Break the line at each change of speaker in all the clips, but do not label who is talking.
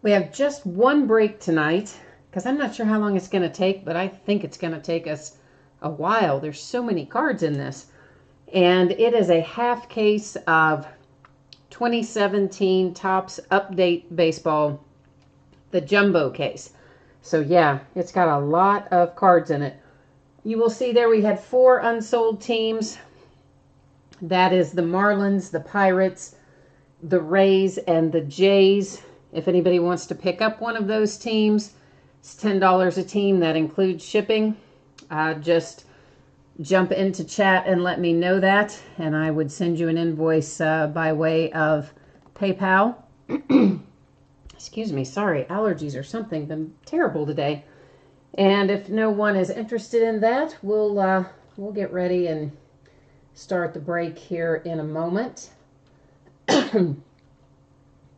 We have just one break tonight because I'm not sure how long it's going to take, but I think it's going to take us a while. There's so many cards in this. And it is a half case of 2017 Topps Update Baseball, the jumbo case. So yeah, it's got a lot of cards in it. You will see there we had 4 unsold teams. That is the Marlins, the Pirates, the Rays, and the Jays. If anybody wants to pick up one of those teams, it's $10 a team. That includes shipping. Just jump into chat and let me know that, and I would send you an invoice by way of PayPal. Excuse me, sorry, allergies or something. Been terrible today. And if no one is interested in that, we'll get ready and start the break here in a moment.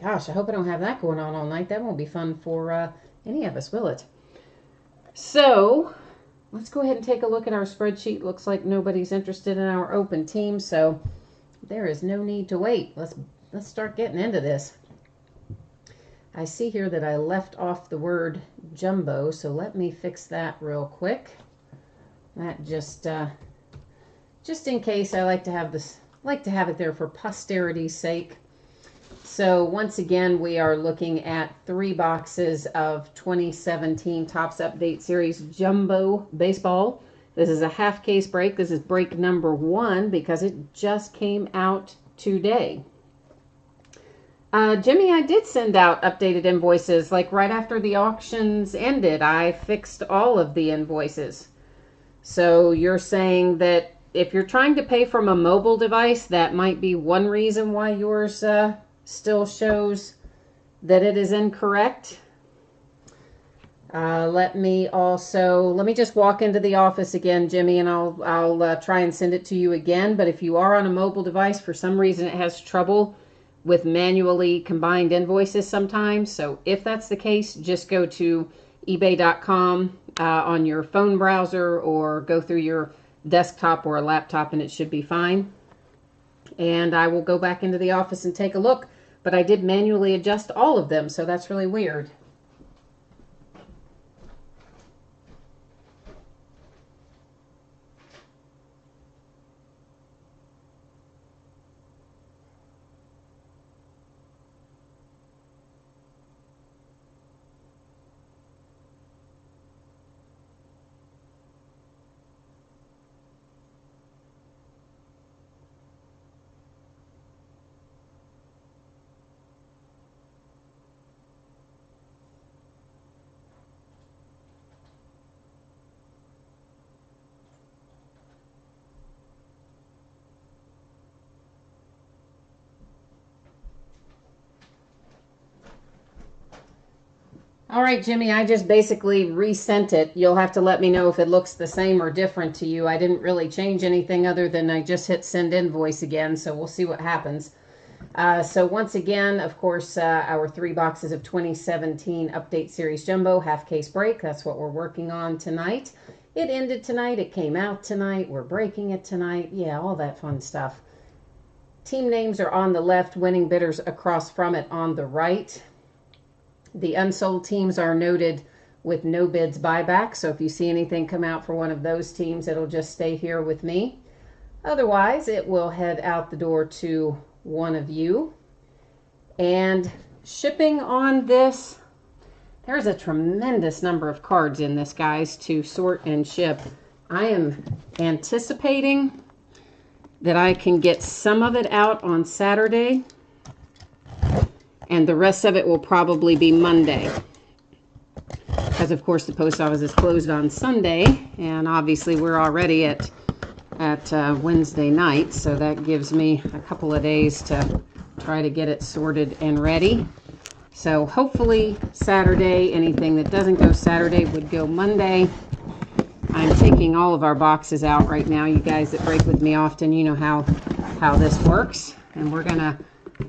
Gosh, I hope I don't have that going on all night. That won't be fun for any of us, will it? So let's go ahead and take a look at our spreadsheet. Looks like nobody's interested in our open team, so there is no need to wait. Let's start getting into this. I see here that I left off the word jumbo, so let me fix that real quick. That just in case, I like to have it there for posterity's sake. So once again, we are looking at 3 boxes of 2017 Topps Update Series Jumbo Baseball. This is a half case break. This is break number 1 because it just came out today. Jimmy, I did send out updated invoices like right after the auctions ended. I fixed all of the invoices. So you're saying that if you're trying to pay from a mobile device, that might be one reason why yours still shows that it is incorrect. Let me just walk into the office again, Jimmy, and I'll try and send it to you again. But if you are on a mobile device, for some reason it has trouble with manually combined invoices sometimes. So if that's the case, just go to ebay.com on your phone browser or go through your desktop or a laptop and it should be fine. And I will go back into the office and take a look. But I did manually adjust all of them, so that's really weird. All right, Jimmy, I just basically resent it. You'll have to let me know if it looks the same or different to you. I didn't really change anything other than I just hit send invoice again, so we'll see what happens. So once again, of course, our 3 boxes of 2017 Update Series Jumbo half case break. That's what we're working on tonight. It ended tonight. It came out tonight. We're breaking it tonight. Yeah, all that fun stuff. Team names are on the left, winning bidders across from it on the right. The unsold teams are noted with no bids buyback. So if you see anything come out for one of those teams, it'll just stay here with me. Otherwise, it will head out the door to one of you. And shipping on this, there's a tremendous number of cards in this, guys, to sort and ship. I am anticipating that I can get some of it out on Saturday, and the rest of it will probably be Monday. Because, of course, the post office is closed on Sunday, and obviously we're already at Wednesday night, so that gives me a couple of days to try to get it sorted and ready. So hopefully Saturday. Anything that doesn't go Saturday would go Monday. I'm taking all of our boxes out right now. You guys that break with me often, you know how this works. And we're going to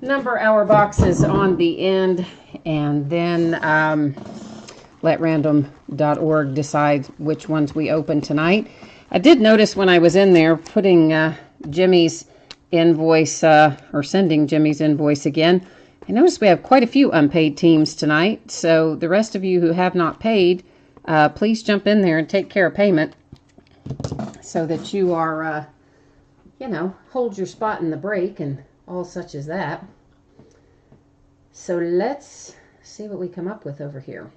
number our boxes on the end and then let random.org decide which ones we open tonight. I did notice when I was in there putting Jimmy's invoice or sending Jimmy's invoice again, I noticed we have quite a few unpaid teams tonight, so the rest of you who have not paid, please jump in there and take care of payment so that you are, you know, hold your spot in the break and all such as that. So let's see what we come up with over here.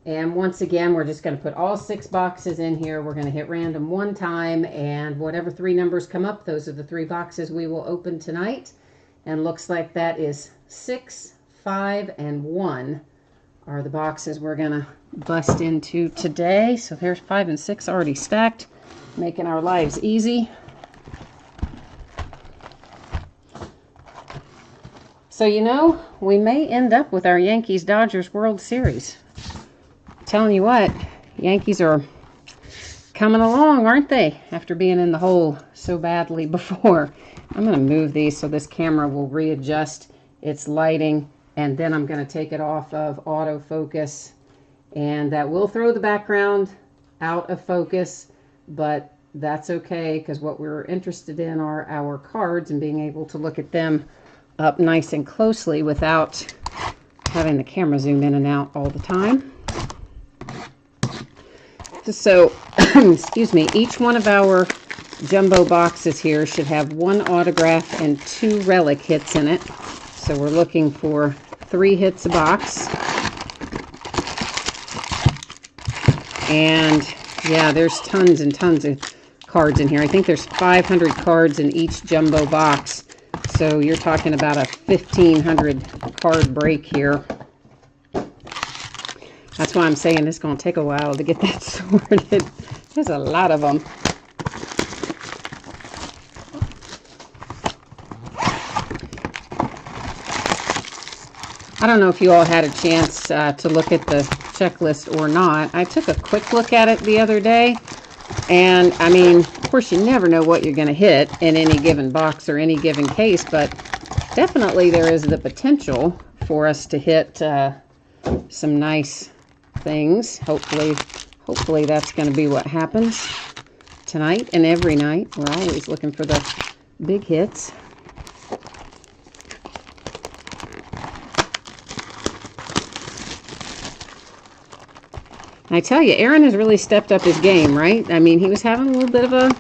And once again, we're just going to put all 6 boxes in here. We're going to hit random 1 time, and whatever 3 numbers come up, those are the 3 boxes we will open tonight. And looks like that is 6, 5, and 1 are the boxes we're going to bust into today. So there's 5 and 6 already stacked, making our lives easy. So, you know, we may end up with our Yankees-Dodgers World Series. Telling you what, Yankees are coming along, aren't they? After being in the hole so badly before. I'm going to move these so this camera will readjust its lighting, and then I'm going to take it off of autofocus, and that will throw the background out of focus, but that's okay because what we're interested in are our cards and being able to look at them up nice and closely without having the camera zoom in and out all the time. So, excuse me, each one of our jumbo boxes here should have 1 autograph and 2 relic hits in it. So we're looking for 3 hits a box. And yeah, there's tons and tons of cards in here. I think there's 500 cards in each jumbo box. So you're talking about a 1,500 card break here. That's why I'm saying it's going to take a while to get that sorted. There's a lot of them. I don't know if you all had a chance to look at the checklist or not. I took a quick look at it the other day. And, I mean, of course, you never know what you're going to hit in any given box or any given case. But definitely there is the potential for us to hit some nice things. Hopefully that's going to be what happens tonight and every night. We're always looking for the big hits. And I tell you, Aaron has really stepped up his game, right? I mean, he was having a little bit of a,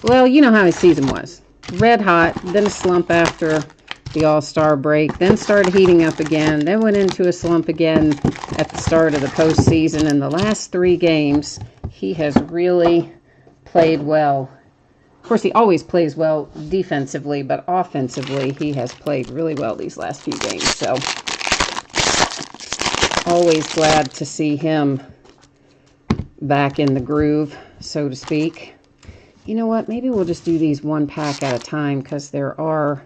well, you know how his season was. Red hot, then a slump after the All-Star break, then started heating up again, then went into a slump again at the start of the postseason. And the last 3 games, he has really played well. Of course, he always plays well defensively, but offensively, he has played really well these last few games. So, always glad to see him back in the groove, so to speak. You know what? Maybe we'll just do these 1 pack at a time because there are...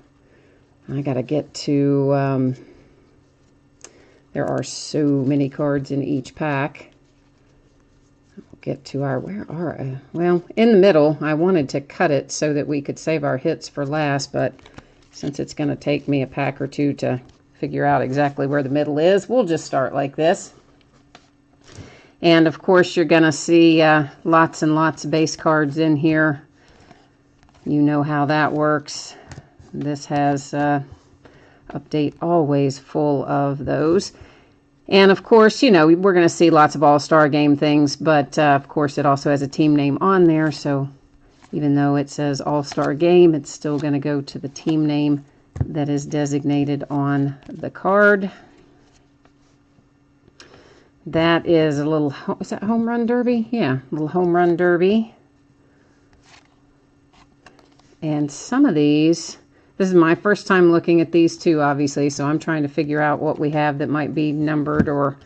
I gotta get to, there are so many cards in each pack. We'll get to our, where are, well, in the middle. I wanted to cut it so that we could save our hits for last, but since it's gonna take me a pack or 2 to figure out exactly where the middle is, we'll just start like this. And of course, you're gonna see lots and lots of base cards in here. You know how that works. This has update always full of those. And of course, you know, we're going to see lots of all-star game things, but of course it also has a team name on there. So even though it says all-star game, it's still going to go to the team name that is designated on the card. That is a little, is that home run derby? Yeah, a little home run derby. And some of these, this is my first time looking at these two, obviously, so I'm trying to figure out what we have that might be numbered or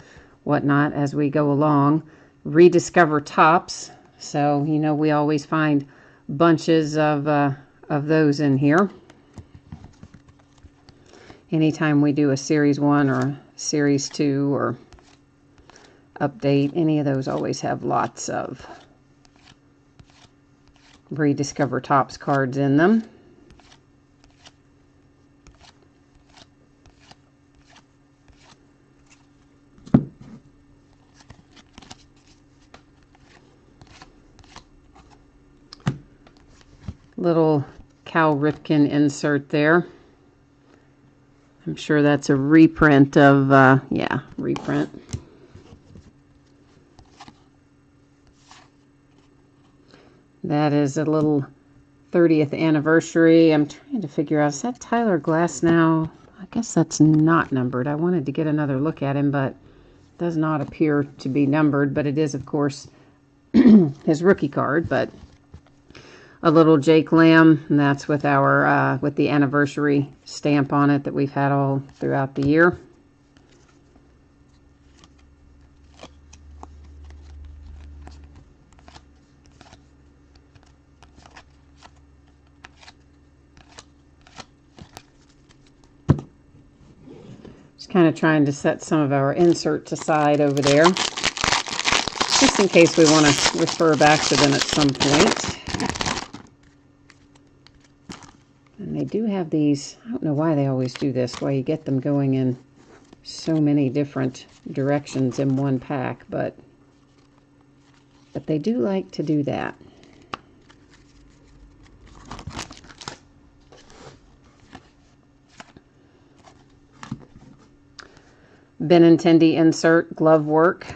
whatnot as we go along. Rediscover Topps. So, you know, we always find bunches of those in here. Anytime we do a Series 1 or a Series 2 or update, any of those always have lots of Rediscover Topps cards in them. Little Cal Ripken insert there. I'm sure that's a reprint of, yeah, reprint. That is a little 30th anniversary. I'm trying to figure out, is that Tyler Glasnow? I guess that's not numbered. I wanted to get another look at him, but it does not appear to be numbered. But it is, of course, his rookie card. But a little Jake Lamb, and that's with our with the anniversary stamp on it that we've had all throughout the year. Kind of trying to set some of our inserts aside over there, just in case we want to refer back to them at some point. And they do have these, I don't know why they always do this, why you get them going in so many different directions in one pack, but they do like to do that. Benintendi insert, glove work.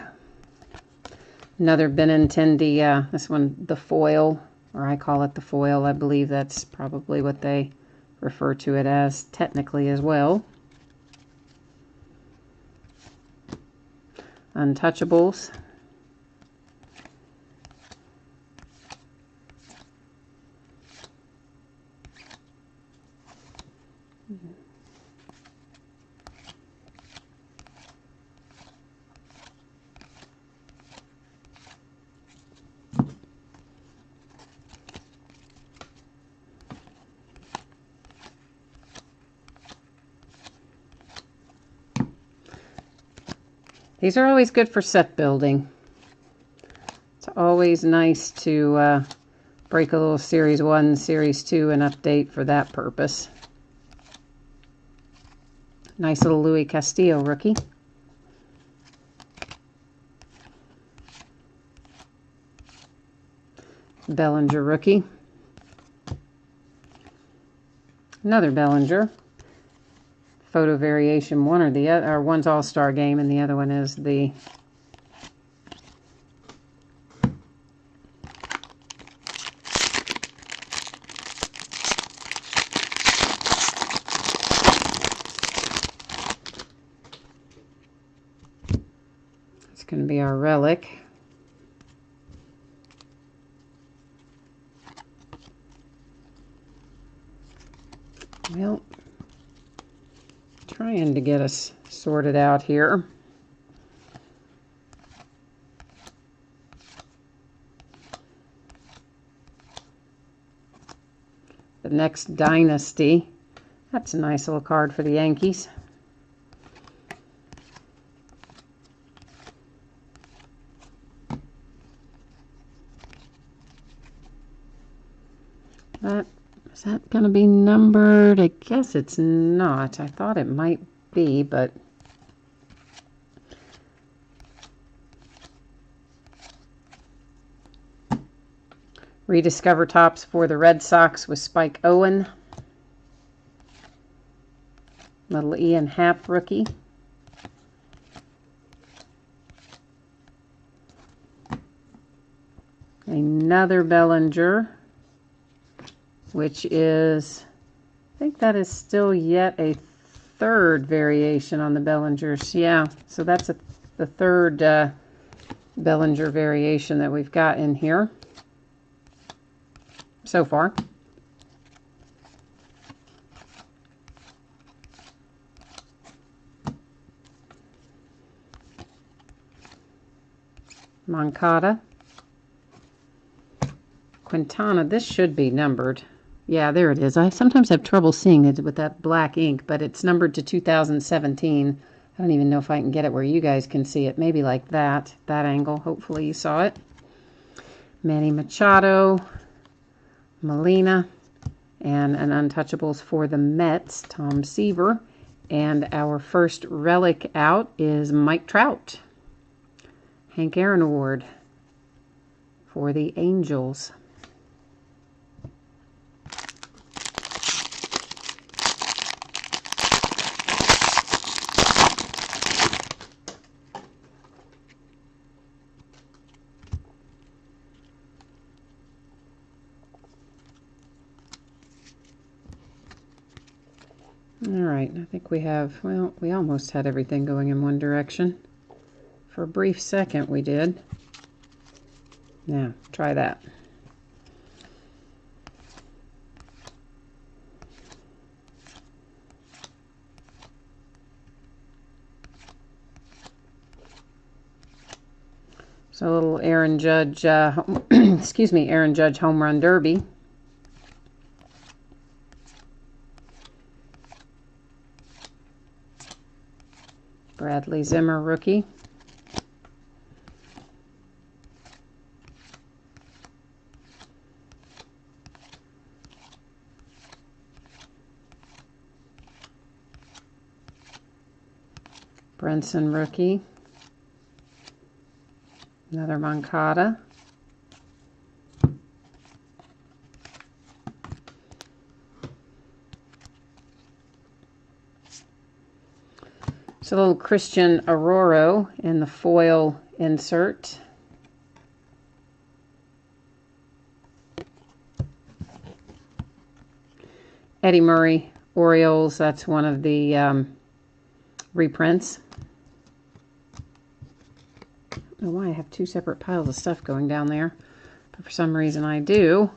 Another Benintendi, this one, the foil, or I call it the foil. I believe that's probably what they refer to it as technically as well. Untouchables. These are always good for set building. It's always nice to break a little Series 1, Series 2 and update for that purpose. Nice little Louis Castillo rookie. Bellinger rookie. Another Bellinger. Photo variation, one or the other, or one's All-Star Game and the other one is the it's going to be our relic. Well, trying to get us sorted out here. The next Dynasty. That's a nice little card for the Yankees. Is that going to be numbered? I guess it's not. I thought it might be, but Rediscover Tops for the Red Sox with Spike Owen. Little Ian Happ rookie. Another Bellinger, which is, I think that is still yet a third variation on the Bellingers. Yeah, so that's the third Bellinger variation that we've got in here so far. Moncada. Quintana, this should be numbered. Yeah, there it is. I sometimes have trouble seeing it with that black ink, but it's numbered to 2017. I don't even know if I can get it where you guys can see it. Maybe like that angle. Hopefully you saw it. Manny Machado, Molina, and an Untouchables for the Mets, Tom Seaver. And our first relic out is Mike Trout. Hank Aaron Award for the Angels. All right, I think we have, well, we almost had everything going in one direction. For a brief second we did. Now, try that. So a little Aaron Judge, excuse me, Aaron Judge Home Run Derby. Bradley Zimmer rookie. Brinson rookie. Another Moncada. It's a little Christian Arroyo in the foil insert. Eddie Murray, Orioles, that's one of the reprints. I don't know why I have two separate piles of stuff going down there, but for some reason I do.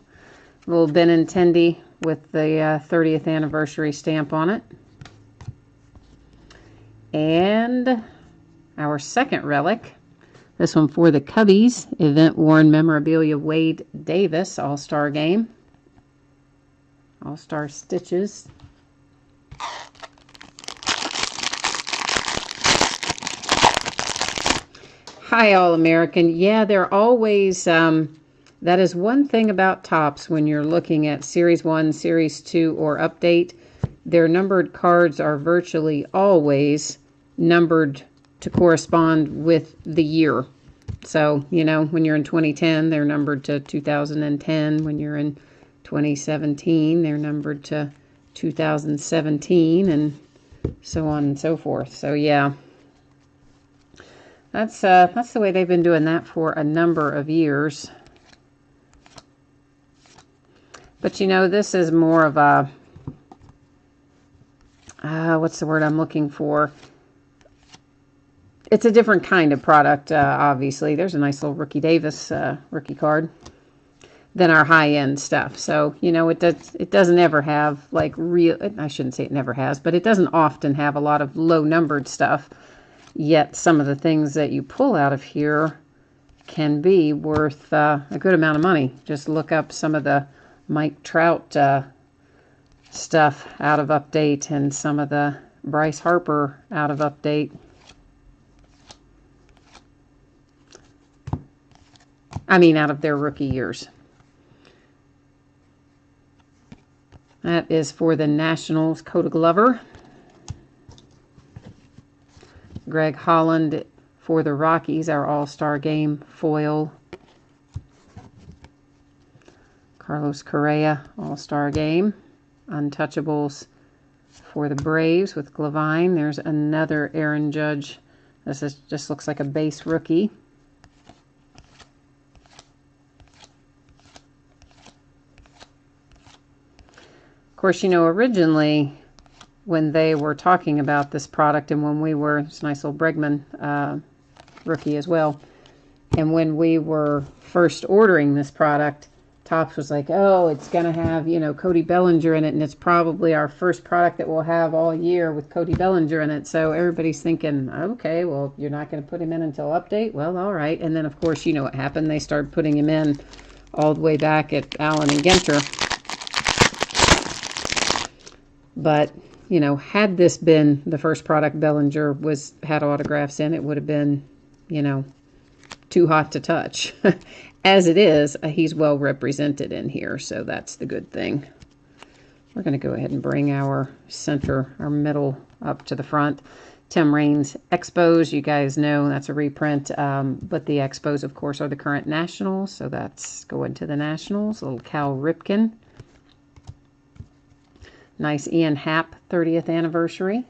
A little Benintendi with the 30th anniversary stamp on it. And our second relic, this one for the Cubbies, event-worn memorabilia Wade Davis All-Star Game. All-Star Stitches. Hi, All-American. Yeah, they're always, that is one thing about Topps when you're looking at Series 1, Series 2, or Update. Their numbered cards are virtually always numbered to correspond with the year. So, you know, when you're in 2010, they're numbered to 2010. When you're in 2017, they're numbered to 2017, and so on and so forth. So, yeah. That's the way they've been doing that for a number of years. But, you know, this is more of a, what's the word I'm looking for? It's a different kind of product, obviously. There's a nice little Rookie Davis rookie card than our high-end stuff. So, you know, it doesn't ever have, like, real, I shouldn't say it never has, but it doesn't often have a lot of low-numbered stuff. Yet some of the things that you pull out of here can be worth a good amount of money. Just look up some of the Mike Trout stuff out of Update and some of the Bryce Harper out of Update. I mean, out of their rookie years. That is for the Nationals, Coda Glover. Greg Holland for the Rockies, our All-Star Game foil. Carlos Correa, All-Star Game. Untouchables for the Braves with Glavine. There's another Aaron Judge. This just looks like a base rookie. Of course, you know, originally when they were talking about this product, and when we were, it's a nice little Bregman rookie as well, and when we were first ordering this product, Topps was like, oh, it's going to have, you know, Cody Bellinger in it, and it's probably our first product that we'll have all year with Cody Bellinger in it. So everybody's thinking, okay, well, you're not going to put him in until Update? Well, all right. And then, of course, you know what happened. They started putting him in all the way back at Allen and Ginter. But, you know, had this been the first product Bellinger had autographs in, it would have been, you know, too hot to touch. As it is, he's well represented in here, so that's the good thing. We're going to go ahead and bring our center, our middle, up to the front. Tim Raines Expos, you guys know that's a reprint, but the Expos, of course, are the current Nationals, so that's going to the Nationals. A little Cal Ripken. Nice Ian Happ 30th anniversary.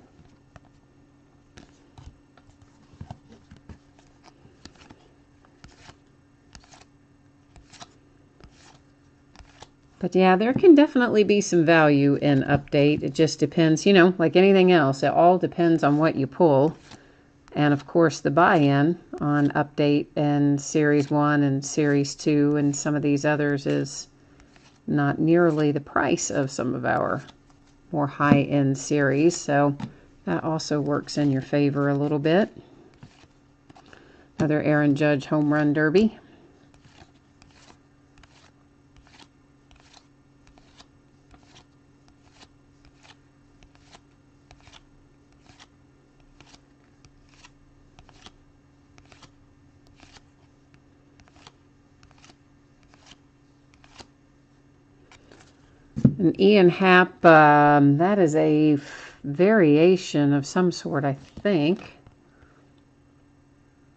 But yeah, there can definitely be some value in Update. It just depends, you know, like anything else. It all depends on what you pull. And of course, the buy-in on Update and Series 1 and Series 2 and some of these others is not nearly the price of some of our more high-end series. So that also works in your favor a little bit. Another Aaron Judge Home Run Derby. An Ian Happ, that is a variation of some sort, I think.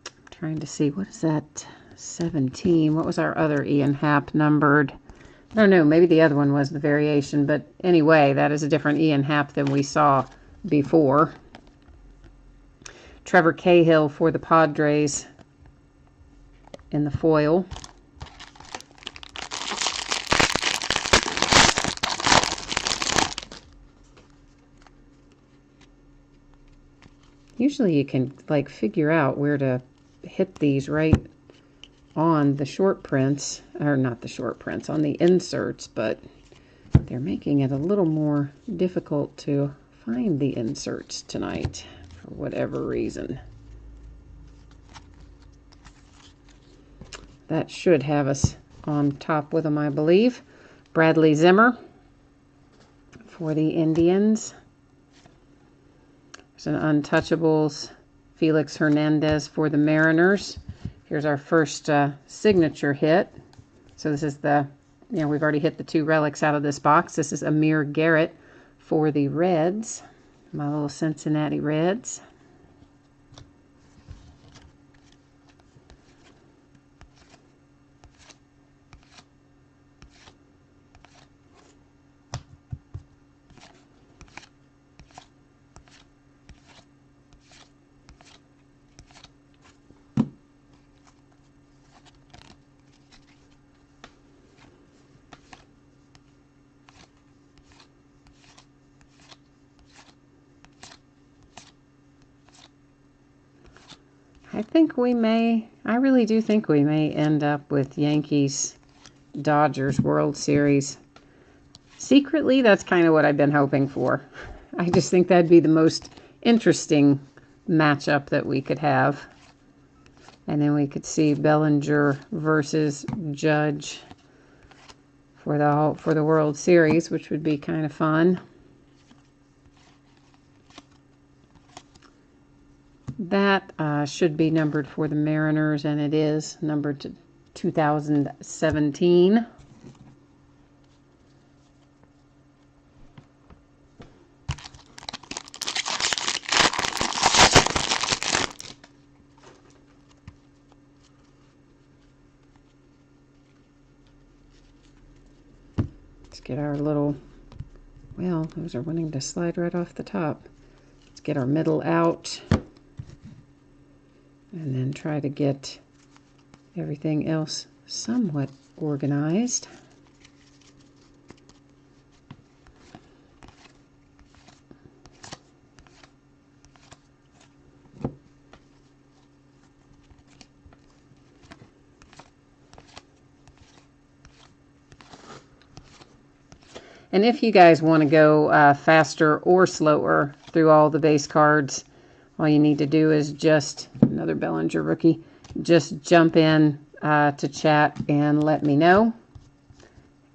I'm trying to see, what is that? 17. What was our other Ian Happ numbered? I don't know, maybe the other one was the variation, but anyway, that is a different Ian Happ than we saw before. Trevor Cahill for the Padres in the foil. Usually you can like figure out where to hit these right on the short prints, or not the short prints, on the inserts, but they're making it a little more difficult to find the inserts tonight for whatever reason. That should have us on top with them, I believe. Bradley Zimmer for the Indians. There's an Untouchables. Felix Hernandez for the Mariners. Here's our first signature hit. So this is the, you know, we've already hit the 2 relics out of this box. This is Amir Garrett for the Reds. My little Cincinnati Reds. I really do think we may end up with Yankees Dodgers World Series. Secretly, that's kind of what I've been hoping for. I just think that'd be the most interesting matchup that we could have. And then we could see Bellinger versus Judge for the World Series, which would be kind of fun. That should be numbered for the Mariners, and it is numbered to 2017. Let's get our little, well, those are wanting to slide right off the top. Let's get our middle out. And then try to get everything else somewhat organized. And if you guys want to go faster or slower through all the base cards, all you need to do is just, another Bellinger rookie, just jump in to chat and let me know.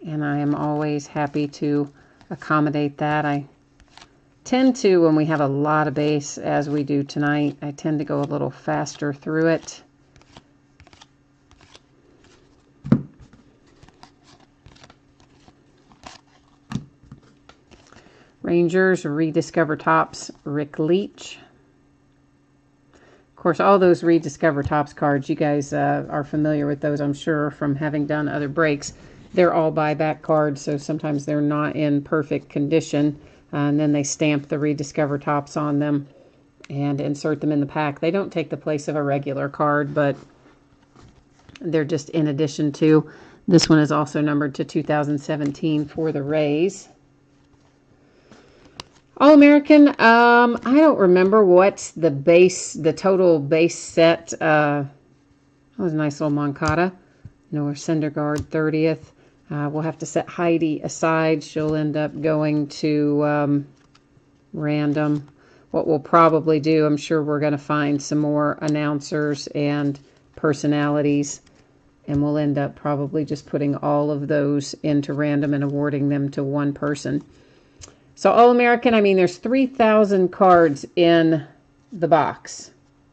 And I am always happy to accommodate that. I tend to, when we have a lot of base, as we do tonight, I tend to go a little faster through it. Rangers, Rediscover Tops, Rick Leach. Of course, all those Rediscover Tops cards, you guys are familiar with those, I'm sure, from having done other breaks. They're all buyback cards, so sometimes they're not in perfect condition. And then they stamp the Rediscover Tops on them and insert them in the pack. They don't take the place of a regular card, but They're just in addition to. This one is also numbered to 2017 for the Rays. All-American, I don't remember what the total base set. That was a nice little Moncada. Noah Syndergaard, 30th. We'll have to set Heidi aside. She'll end up going to random. What we'll probably do, I'm sure we're going to find some more announcers and personalities, and we'll end up probably just putting all of those into random and awarding them to one person. So All-American, I mean, there's 3,000 cards in the box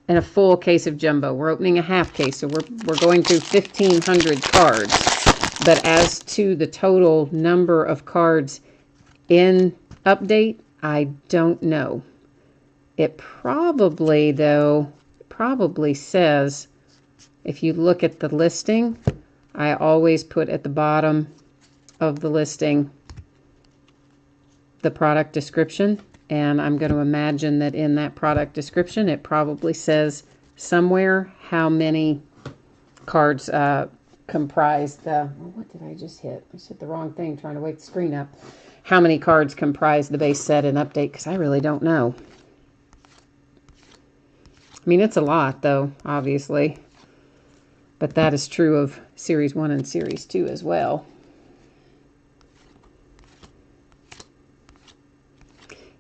and a full case of jumbo. We're opening a half case, so we're going through 1,500 cards. But as to the total number of cards in update, I don't know. It probably, though, says, if you look at the listing, I always put at the bottom of the listing the product description, and I'm going to imagine that in that product description it probably says somewhere how many cards comprise the, what did I just hit? I just hit the wrong thing trying to wake the screen up. How many cards comprise the base set and update, because I really don't know. I mean, it's a lot though, obviously, but that is true of Series 1 and Series 2 as well.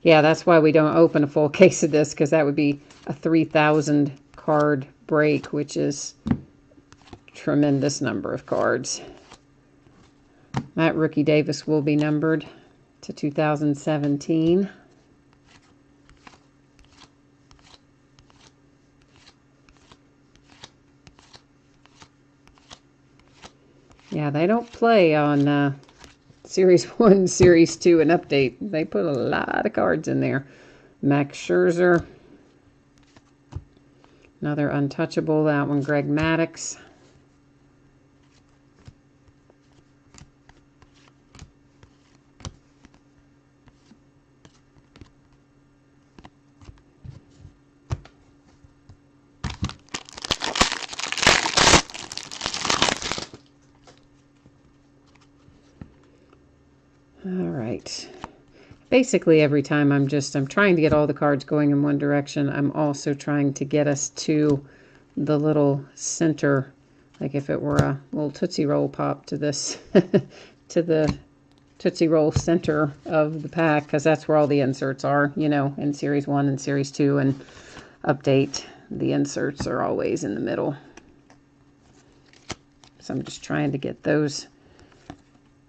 Yeah, that's why we don't open a full case of this, because that would be a 3,000 card break, which is a tremendous number of cards. That Rookie Davis will be numbered to 2017. Yeah, they don't play on Series 1, Series 2, and update. They put a lot of cards in there. Max Scherzer. Another untouchable. That one, Greg Maddux. All right. Basically, every time I'm trying to get all the cards going in one direction. I'm also trying to get us to the little center, like if it were a little Tootsie Roll pop to this, to the Tootsie Roll center of the pack, because that's where all the inserts are, you know, in Series 1 and Series 2, and update, the inserts are always in the middle. So I'm just trying to get those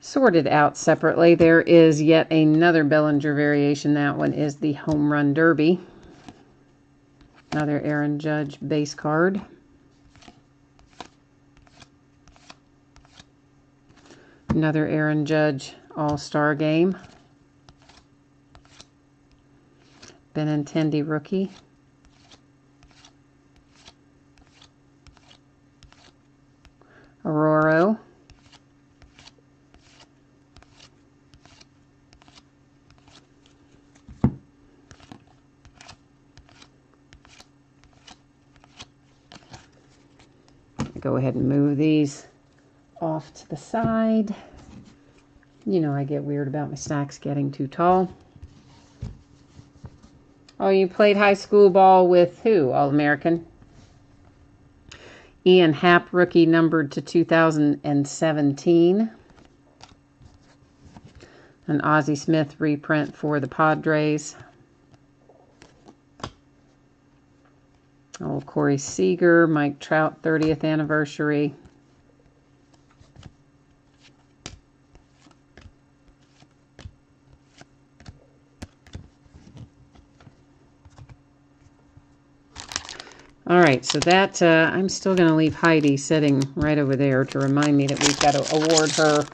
sorted out separately. There is yet another Bellinger variation. That one is the Home Run Derby. Another Aaron Judge base card. Another Aaron Judge All-Star Game. Benintendi rookie. Aurora. Go ahead and move these off to the side. You know, I get weird about my stacks getting too tall. Oh, you played high school ball with who? All-American? Ian Happ, rookie, numbered to 2017. An Ozzie Smith reprint for the Padres. Oh, Corey Seager, Mike Trout, 30th anniversary. All right, so that, I'm still going to leave Heidi sitting right over there to remind me that we've got to award her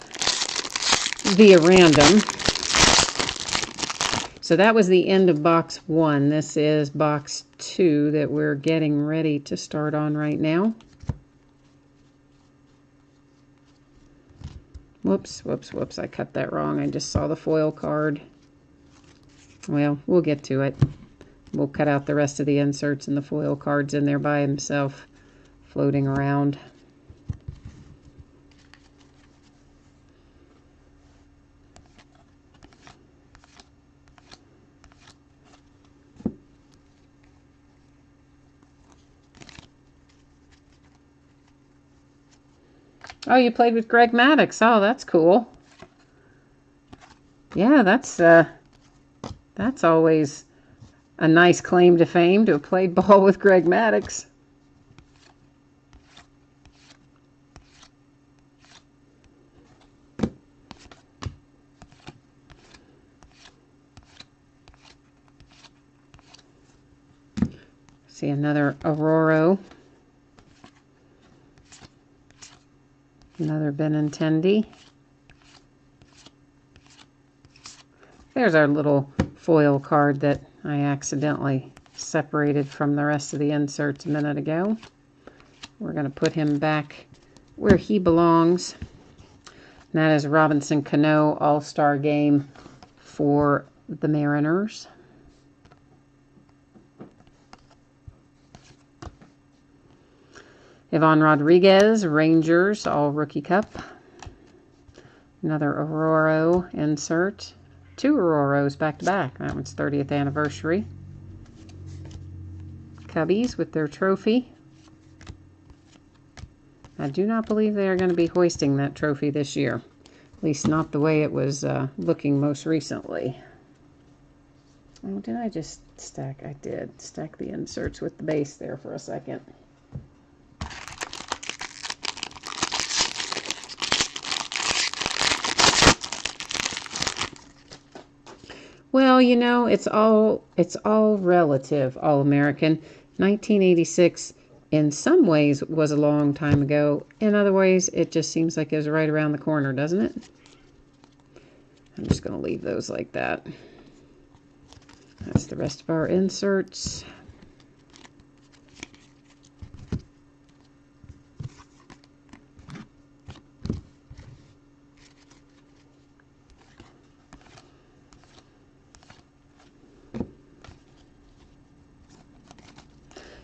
via random. So that was the end of box 1. This is box 2 that we're getting ready to start on right now. Whoops, whoops, whoops. I cut that wrong. I just saw the foil card. Well, we'll get to it. We'll cut out the rest of the inserts and the foil cards in there by himself, floating around. Oh, you played with Greg Maddux. Oh, that's cool. Yeah, that's always a nice claim to fame, to have played ball with Greg Maddux. See another Aurora. Another Benintendi. There's our little foil card that I accidentally separated from the rest of the inserts a minute ago. We're going to put him back where he belongs. And that is Robinson Cano All-Star Game for the Mariners. Ivan Rodriguez, Rangers, All Rookie Cup. Another Aurora insert. 2 Auroras back to back. That one's 30th anniversary. Cubbies with their trophy. I do not believe they are going to be hoisting that trophy this year. At least not the way it was looking most recently. Oh, did I just stack? I did stack the inserts with the base there for a second. Well, you know, it's all relative, All-American. 1986, in some ways, was a long time ago. In other ways, it just seems like it was right around the corner, doesn't it? I'm just going to leave those like that. That's the rest of our inserts.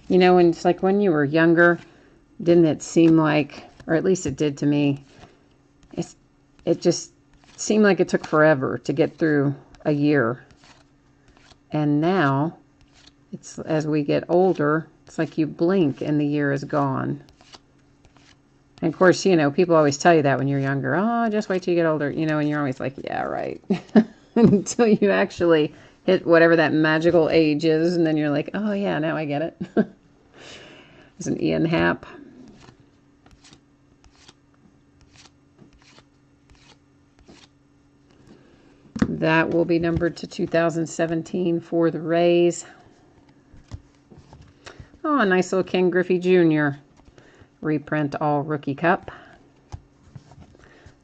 You know, and it's like when you were younger, didn't it seem like, or at least it did to me, it just seemed like it took forever to get through a year. And now, it's as we get older, it's like you blink and the year is gone. And of course, you know, people always tell you that when you're younger. Oh, just wait till you get older. You know, and you're always like, yeah, right. Until you actually hit whatever that magical age is, and then you're like, oh yeah, now I get it. There's an Ian Happ. That will be numbered to 2017 for the Rays. Oh, a nice little Ken Griffey Jr. reprint All Rookie Cup.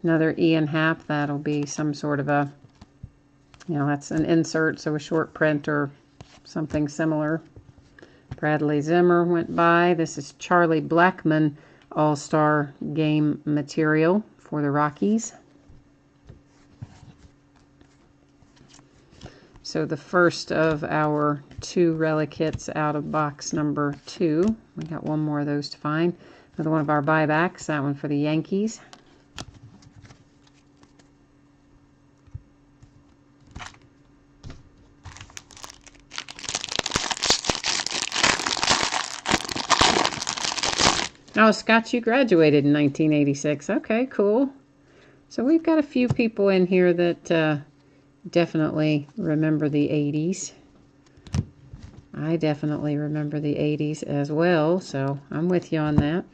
Another Ian Happ. That'll be some sort of a, you know, that's an insert, so a short print or something similar. Bradley Zimmer went by. This is Charlie Blackmon All-Star Game material for the Rockies. So the first of our 2 relic hits out of box number 2. We got one more of those to find. Another one of our buybacks. That one for the Yankees. Oh, Scott, you graduated in 1986. Okay, cool. So we've got a few people in here that definitely remember the 80s. I definitely remember the 80s as well, so I'm with you on that.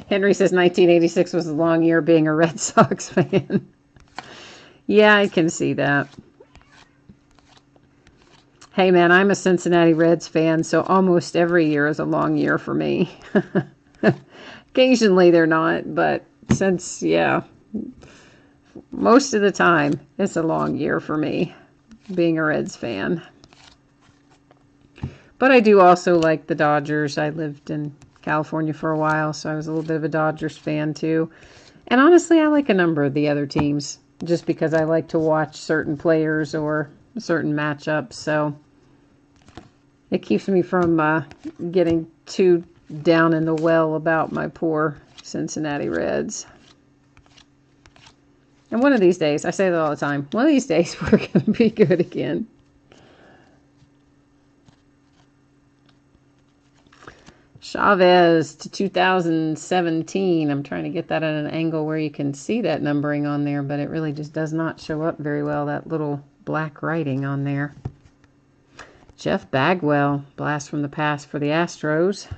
Henry says 1986 was a long year being a Red Sox fan. Yeah, I can see that. Hey man, I'm a Cincinnati Reds fan, so almost every year is a long year for me. Occasionally they're not, but since, yeah, most of the time it's a long year for me, being a Reds fan. But I do also like the Dodgers. I lived in California for a while, so I was a little bit of a Dodgers fan too. And honestly, I like a number of the other teams, just because I like to watch certain players or certain matchups, so it keeps me from getting too down in the well about my poor Cincinnati Reds. And one of these days, I say that all the time, one of these days we're going to be good again. Chavez to 2017. I'm trying to get that at an angle where you can see that numbering on there, but it really just does not show up very well, that little black writing on there. Jeff Bagwell, blast from the past for the Astros.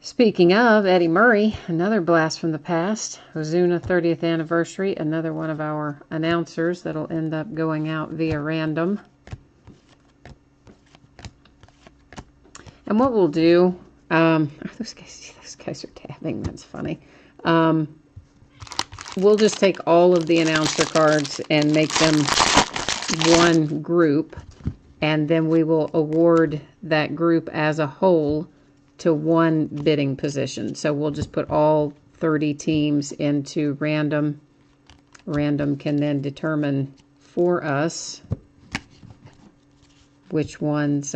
Speaking of Eddie Murray, another blast from the past. Ozuna 30th anniversary, another one of our announcers that'll end up going out via random. And what we'll do, those guys are tabbing, that's funny. We'll just take all of the announcer cards and make them one group, and then we will award that group as a whole to one bidding position. So we'll just put all 30 teams into random. Random can then determine for us which ones,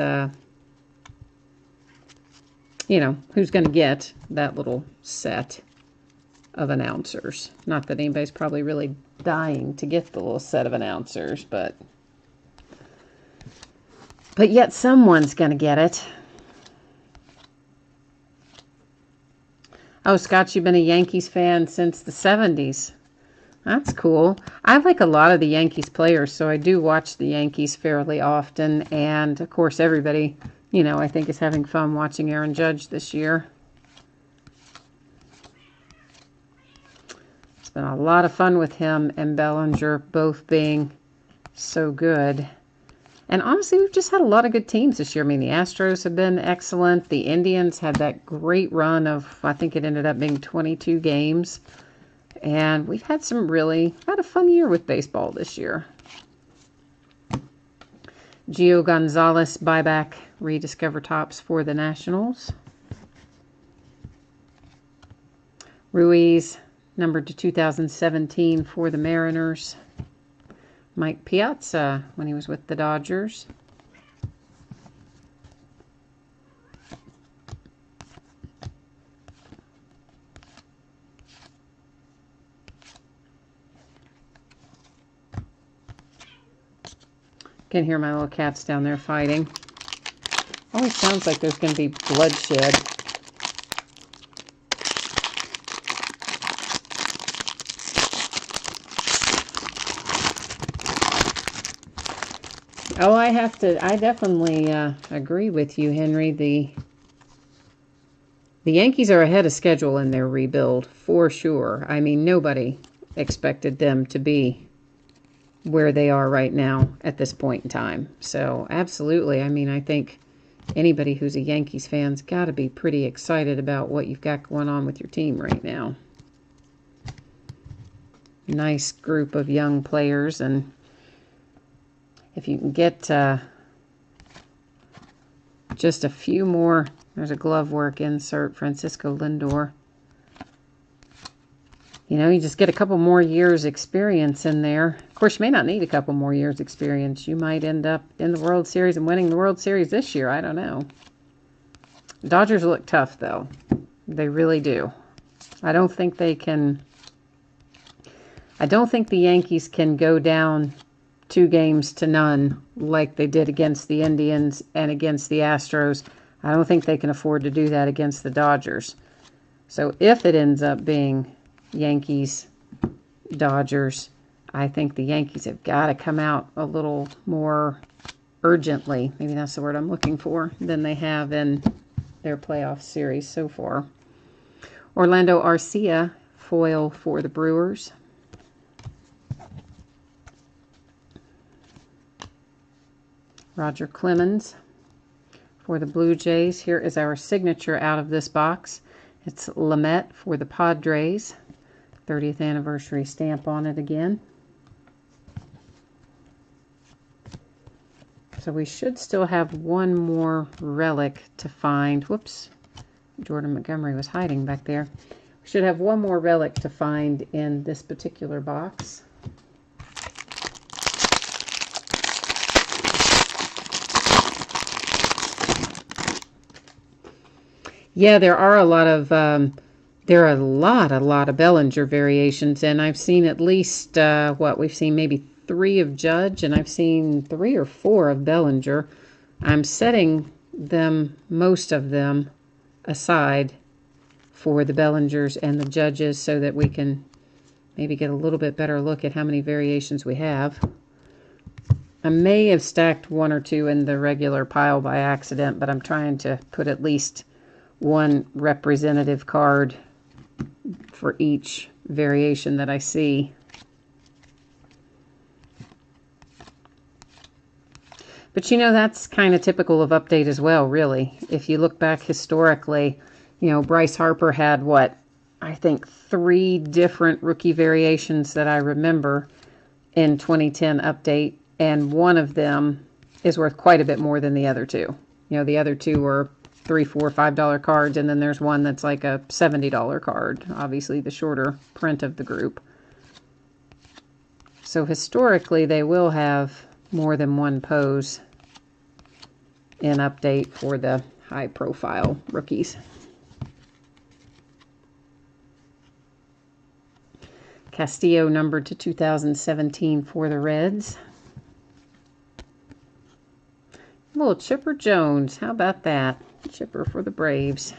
you know, who's going to get that little set of announcers. Not that anybody's probably really dying to get the little set of announcers, but yet someone's going to get it. Oh, Scott, you've been a Yankees fan since the 70s. That's cool. I like a lot of the Yankees players, so I do watch the Yankees fairly often. And, of course, everybody, you know, I think is having fun watching Aaron Judge this year. It's been a lot of fun with him and Bellinger both being so good. And honestly, we've just had a lot of good teams this year. I mean, the Astros have been excellent. The Indians had that great run of, I think it ended up being 22 games. And we've had had a fun year with baseball this year. Gio Gonzalez buyback, rediscover tops for the Nationals. Ruiz, numbered to 2017 for the Mariners. Mike Piazza when he was with the Dodgers. Can hear my little cats down there fighting. Always sounds like there's going to be bloodshed. Oh, I definitely agree with you, Henry. The Yankees are ahead of schedule in their rebuild, for sure. I mean, nobody expected them to be where they are right now at this point in time. So, absolutely. I mean, I think anybody who's a Yankees fan's got to be pretty excited about what you've got going on with your team right now. Nice group of young players, and if you can get just a few more, there's a glove work insert, Francisco Lindor. You know, you just get a couple more years experience in there. Of course, you may not need a couple more years experience. You might end up in the World Series and winning the World Series this year. I don't know. Dodgers look tough, though. They really do. I don't think the Yankees can go down 2-0 like they did against the Indians and against the Astros. I don't think they can afford to do that against the Dodgers. So if it ends up being Yankees, Dodgers, I think the Yankees have got to come out a little more urgently, maybe that's the word I'm looking for, than they have in their playoff series so far. Orlando Arcia, foil for the Brewers. Roger Clemens for the Blue Jays. Here is our signature out of this box. It's Lamet for the Padres. 30th anniversary stamp on it again. So we should still have one more relic to find. Whoops. Jordan Montgomery was hiding back there. We should have one more relic to find in this particular box. Yeah, there are a lot of Bellinger variations, and I've seen at least we've seen maybe 3 of Judge, and I've seen 3 or 4 of Bellinger. I'm setting most of them aside for the Bellingers and the Judges so that we can maybe get a little bit better look at how many variations we have. I may have stacked one or two in the regular pile by accident, but I'm trying to put at least one representative card for each variation that I see. But you know, that's kind of typical of Update as well, really. If you look back historically, you know, Bryce Harper had what? I think 3 different rookie variations that I remember in 2010 Update, and one of them is worth quite a bit more than the other 2. You know, the other 2 were $3, $4, $5 cards, and then there's one that's like a $70 card, obviously the shorter print of the group. So historically, they will have more than one pose in Update for the high-profile rookies. Castillo numbered to 2017 for the Reds. A little Chipper Jones. How about that? Chipper for the Braves.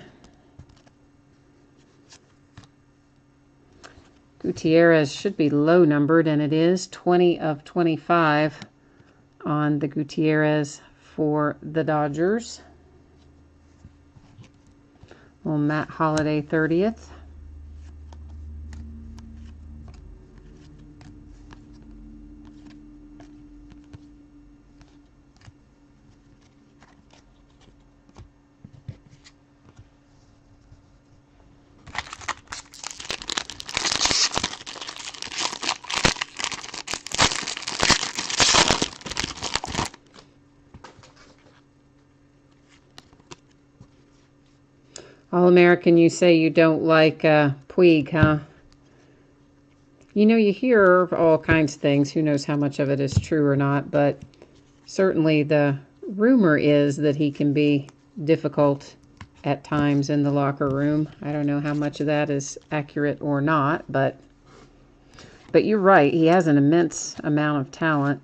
Gutierrez should be low numbered, and it is 20 of 25 on the Gutierrez for the Dodgers. Little Matt Holliday 30th. All-American, you say you don't like Puig, huh? You know, you hear all kinds of things. Who knows how much of it is true or not, but certainly the rumor is that he can be difficult at times in the locker room. I don't know how much of that is accurate or not, but you're right. He has an immense amount of talent.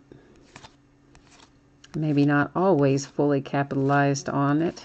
Maybe not always fully capitalized on it.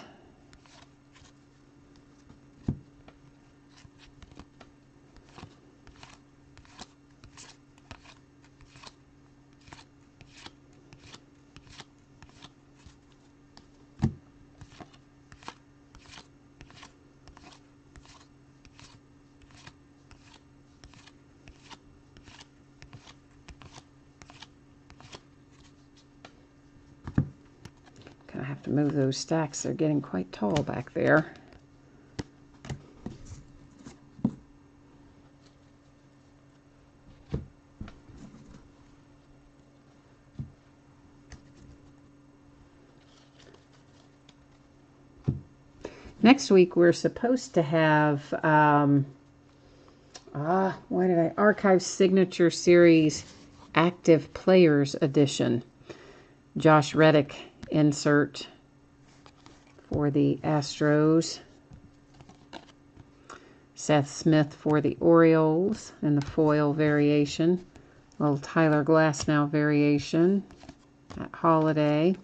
I have to move those stacks. They're getting quite tall back there. Next week we're supposed to have Archive Signature Series Active Players Edition. Josh Reddick insert for the Astros. Seth Smith for the Orioles in the foil variation. Little Tyler Glasnow variation at Holiday.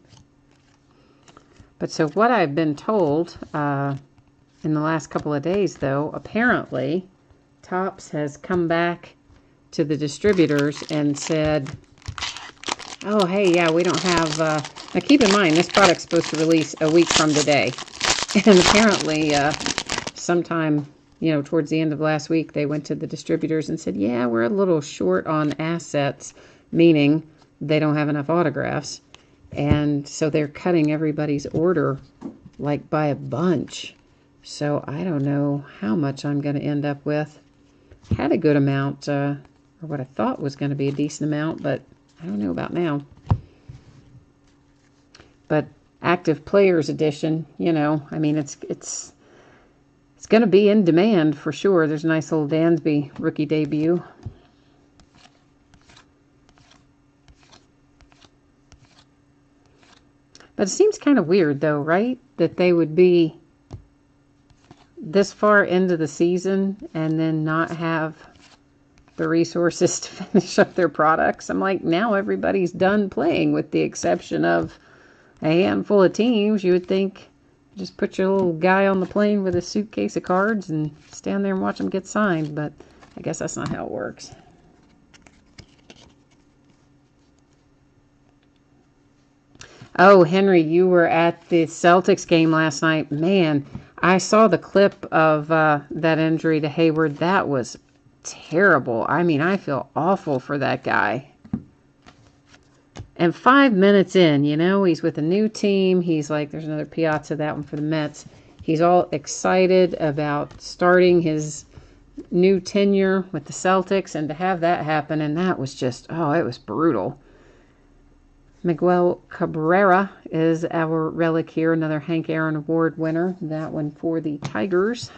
But so what I've been told in the last couple of days, though, apparently Topps has come back to the distributors and said, oh, hey, yeah, we don't have... now, keep in mind, this product's supposed to release a week from today. And apparently, sometime, you know, towards the end of last week, they went to the distributors and said, yeah, we're a little short on assets, meaning they don't have enough autographs. And so they're cutting everybody's order, like, by a bunch. So I don't know how much I'm going to end up with. Had a good amount, or what I thought was going to be a decent amount, but I don't know about now. But Active Players Edition, you know, I mean, it's going to be in demand for sure. There's a nice little Dansby rookie debut. But it seems kind of weird, though, right? That they would be this far into the season and then not have the resources to finish up their products. I'm like, now everybody's done playing with the exception of a handful of teams. You would think Just put your little guy on the plane with a suitcase of cards and stand there and watch them get signed, but I guess that's not how it works. Oh, Henry, you were at the Celtics game last night. Man, I saw the clip of that injury to Hayward. That was terrible. I mean, I feel awful for that guy. And 5 minutes in, you know, he's with a new team. He's like, there's another Piazza, that one for the Mets. He's all excited about starting his new tenure with the Celtics, and to have that happen, and that was just, oh, it was brutal. Miguel Cabrera is our relic here, another Hank Aaron Award winner. That one for the Tigers.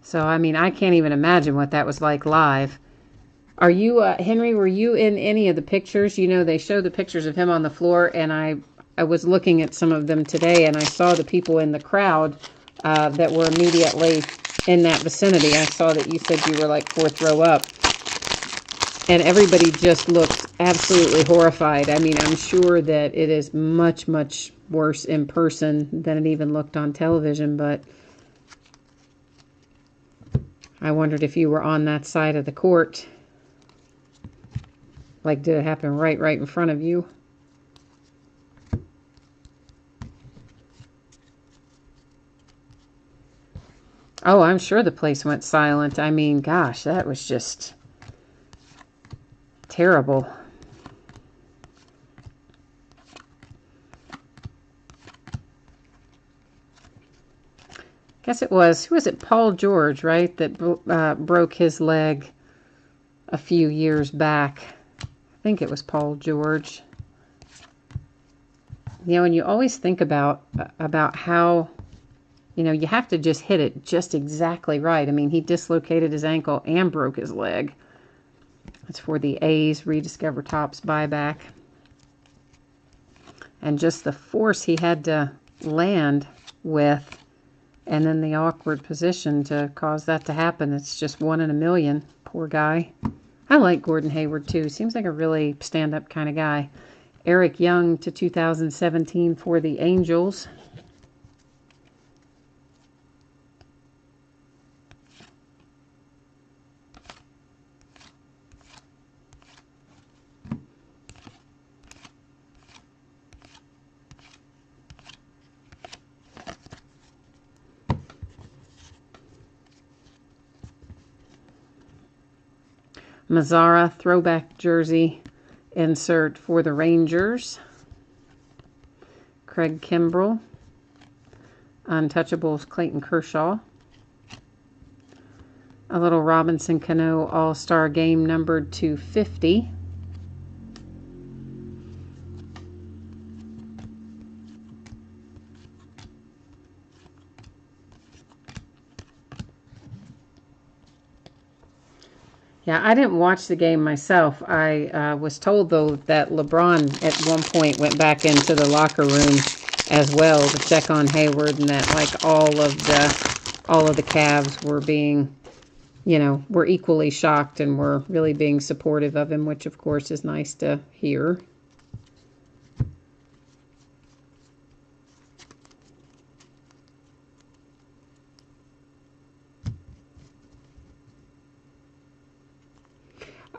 So, I mean, I can't even imagine what that was like live. Are you, Henry, were you in any of the pictures? You know, they show the pictures of him on the floor, and I was looking at some of them today, and I saw the people in the crowd that were immediately in that vicinity. I saw that you said you were like fourth row up. And everybody just looked absolutely horrified. I mean, I'm sure that it is much, much worse in person than it even looked on television, but I wondered if you were on that side of the court. Like, did it happen right in front of you? Oh, I'm sure the place went silent. I mean, gosh, that was just terrible. Guess it was, who was it, Paul George, right, that broke his leg a few years back. I think it was Paul George. You know, and you always think about how, you know, you have to just hit it just exactly right. I mean, he dislocated his ankle and broke his leg. It's for the A's Rediscover Topps buyback. And just the force he had to land with, and then the awkward position to cause that to happen. It's just 1 in a million. Poor guy. I like Gordon Hayward, too. Seems like a really stand-up kind of guy. Eric Young to 2017 for the Angels. Mazzara throwback jersey insert for the Rangers. Craig Kimbrell. Untouchables Clayton Kershaw. A little Robinson Cano All-Star Game numbered 250. Yeah, I didn't watch the game myself. I was told, though, that LeBron at one point went back into the locker room as well to check on Hayward, and that like all of the Cavs were being, you know, were equally shocked and were really being supportive of him, which of course is nice to hear.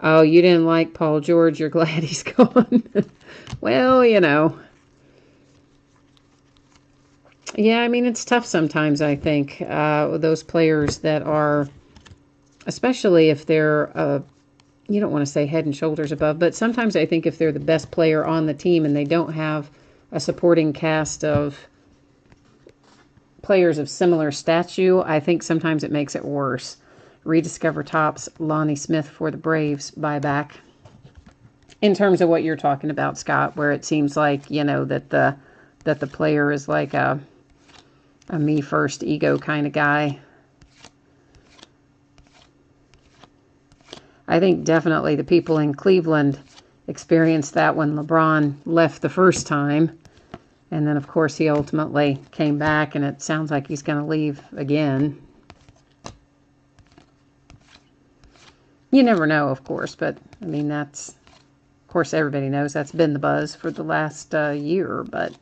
Oh, you didn't like Paul George. You're glad he's gone. Well, you know. Yeah, I mean, it's tough sometimes, I think. Those players that are, especially if they're, you don't want to say head and shoulders above, but sometimes I think if they're the best player on the team and they don't have a supporting cast of players of similar stature, I think sometimes it makes it worse. Rediscover Topps, Lonnie Smith for the Braves buyback. In terms of what you're talking about, Scott, where it seems like, you know, that the player is like a me first ego kind of guy. I think definitely the people in Cleveland experienced that when LeBron left the first time. And then, of course, he ultimately came back, and it sounds like he's going to leave again. You never know, of course, but, I mean, that's course, everybody knows that's been the buzz for the last year, but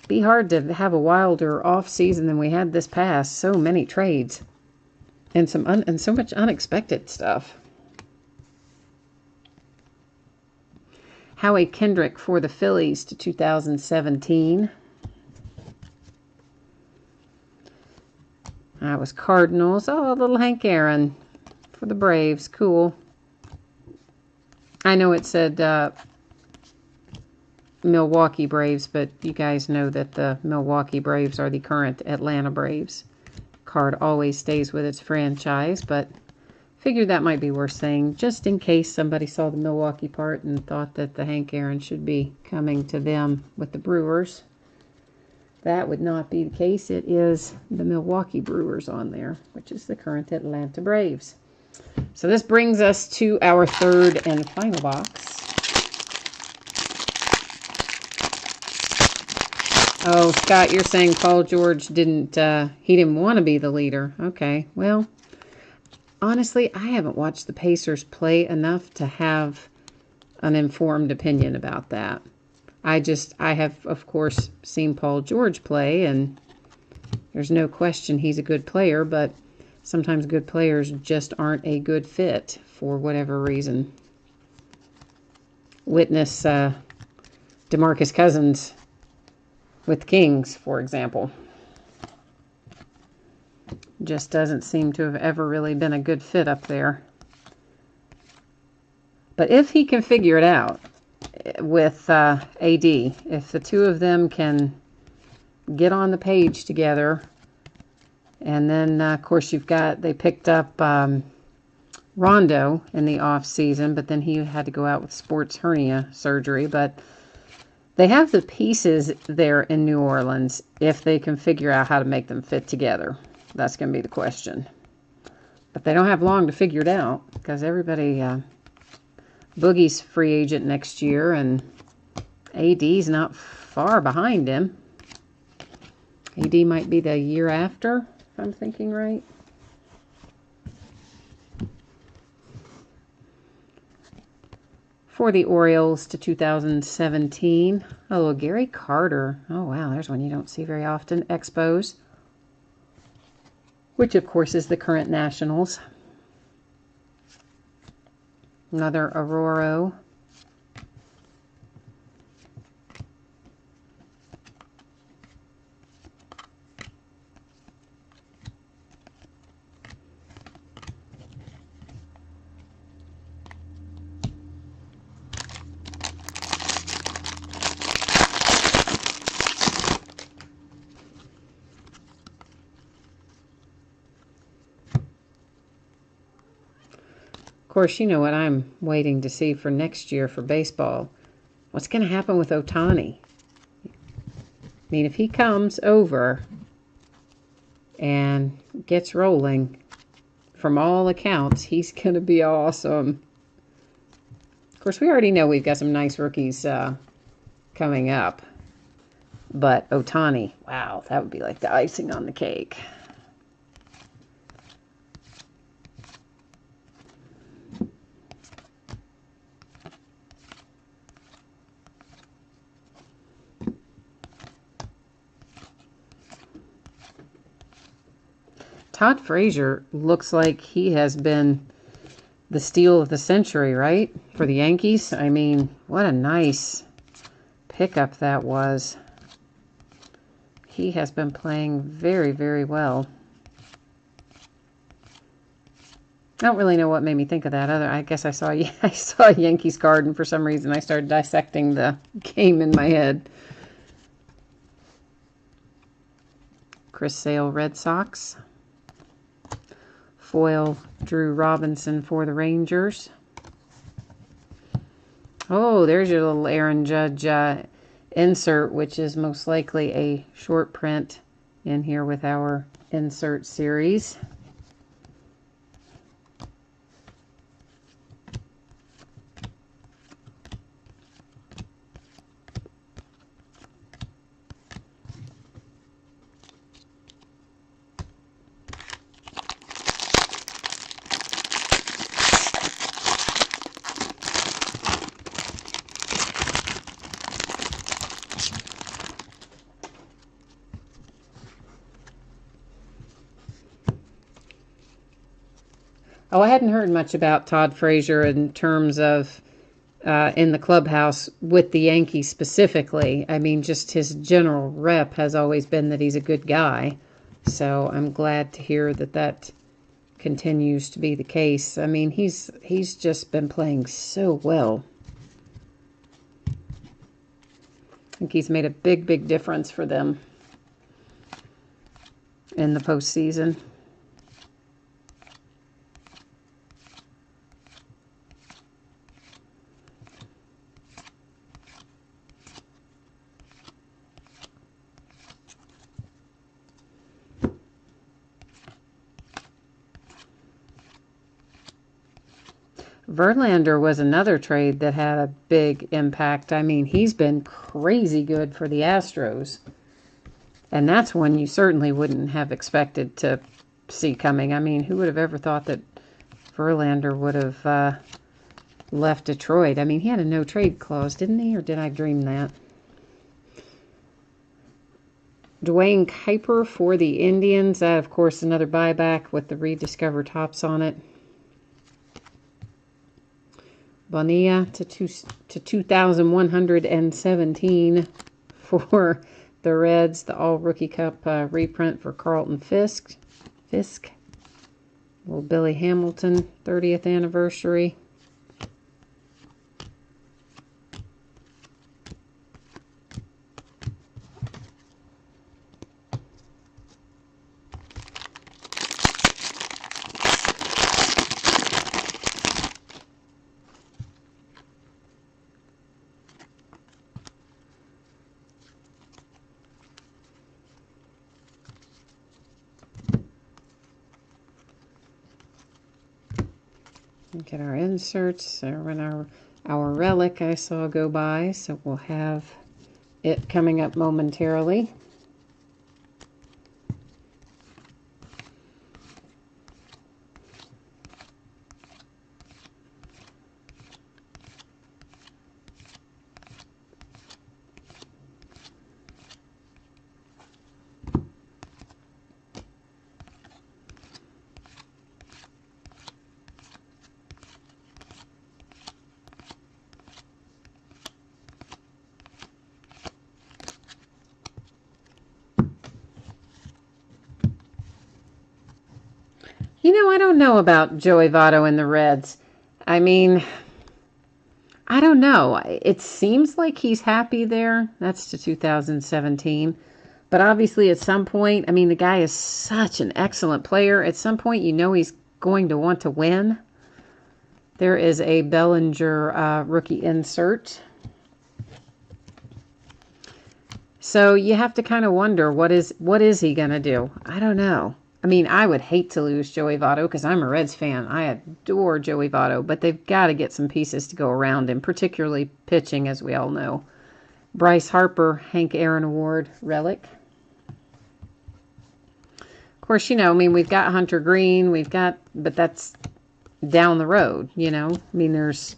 be hard to have a wilder off season than we had this past. So many trades and so much unexpected stuff. Howie Kendrick for the Phillies to 2017. That was Cardinals. Oh, little Hank Aaron for the Braves. Cool. I know it said Milwaukee Braves, but you guys know that the Milwaukee Braves are the current Atlanta Braves. Card always stays with its franchise, but figured that might be worth saying, just in case somebody saw the Milwaukee part and thought that the Hank Aaron should be coming to them with the Brewers. That would not be the case. It is the Milwaukee Brewers on there, which is the current Atlanta Braves. So this brings us to our third and final box. Oh, Scott, you're saying Paul George didn't want to be the leader. Okay, well, honestly, I haven't watched the Pacers play enough to have an informed opinion about that. I have, of course, seen Paul George play, and there's no question he's a good player, but sometimes good players just aren't a good fit for whatever reason. Witness DeMarcus Cousins with Kings, for example. Just doesn't seem to have ever really been a good fit up there. But if he can figure it out with AD, if the two of them can get on the page together, and then, of course, they picked up Rondo in the off season, but then he had to go out with sports hernia surgery. But they have the pieces there in New Orleans if they can figure out how to make them fit together. That's going to be the question. But they don't have long to figure it out because everybody, Boogie's free agent next year, and AD's not far behind him. AD might be the year after, if I'm thinking right. For the Orioles to 2017. Oh, Gary Carter. Oh, wow, there's one you don't see very often. Expos. Which, of course, is the current Nationals. Another Aurora. Of course, you know what I'm waiting to see for next year for baseball. What's going to happen with Ohtani? I mean, if he comes over and gets rolling, from all accounts, he's going to be awesome. Of course, we already know we've got some nice rookies coming up. But Ohtani, wow, that would be like the icing on the cake. Todd Frazier looks like he has been the steal of the century, right? For the Yankees. I mean, what a nice pickup that was. He has been playing very, very well. I don't really know what made me think of that. I guess I saw a Yankees card, and for some reason I started dissecting the game in my head. Chris Sale, Red Sox. Foil, Drew Robinson for the Rangers. Oh, there's your little Aaron Judge insert, which is most likely a short print in here with our insert series. Oh, I hadn't heard much about Todd Frazier in terms of in the clubhouse with the Yankees specifically. I mean, just his general rep has always been that he's a good guy. So I'm glad to hear that that continues to be the case. I mean, he's just been playing so well. I think he's made a big, big difference for them in the postseason. Verlander was another trade that had a big impact. I mean, he's been crazy good for the Astros. And that's one you certainly wouldn't have expected to see coming. I mean, who would have ever thought that Verlander would have left Detroit? I mean, he had a no-trade clause, didn't he? Or did I dream that? Dwayne Kuiper for the Indians. That, of course, another buyback with the rediscovered tops on it. Bonilla to 2,117 for the Reds. The All-Rookie Cup reprint for Carlton Fisk. Little Billy Hamilton, 30th anniversary. Get our inserts, and our relic I saw go by, so we'll have it coming up momentarily. You know, I don't know about Joey Votto and the Reds. I mean, I don't know. It seems like he's happy there. That's to 2017. But obviously at some point, I mean, the guy is such an excellent player. At some point, you know he's going to want to win. There is a Bellinger rookie insert. So you have to kind of wonder, what is he going to do? I don't know. I mean, I would hate to lose Joey Votto because I'm a Reds fan. I adore Joey Votto, but they've got to get some pieces to go around him, particularly pitching, as we all know. Bryce Harper, Hank Aaron Award relic. Of course, you know, I mean, we've got Hunter Green, but that's down the road, you know. I mean, there's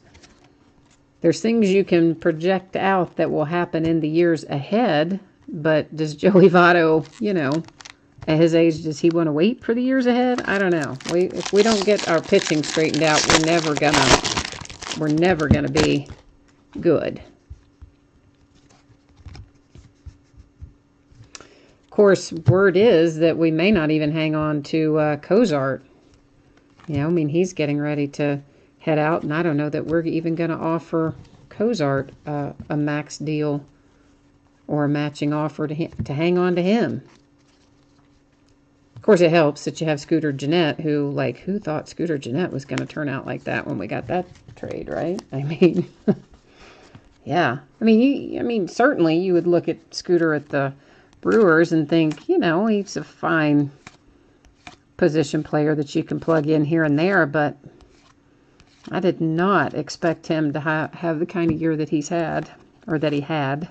things you can project out that will happen in the years ahead, but does Joey Votto, you know, at his age, does he want to wait for the years ahead? I don't know. If we don't get our pitching straightened out, we're never gonna be good. Of course, word is that we may not even hang on to Cozart. You know, I mean, he's getting ready to head out, and I don't know that we're even going to offer Cozart a max deal or a matching offer to hang on to him. Of course, it helps that you have Scooter Gennett, who thought Scooter Gennett was going to turn out like that when we got that trade, right? I mean, yeah. I mean, certainly you would look at Scooter at the Brewers and think, you know, he's a fine position player that you can plug in here and there, but I did not expect him to have the kind of year that he's had, or that he had.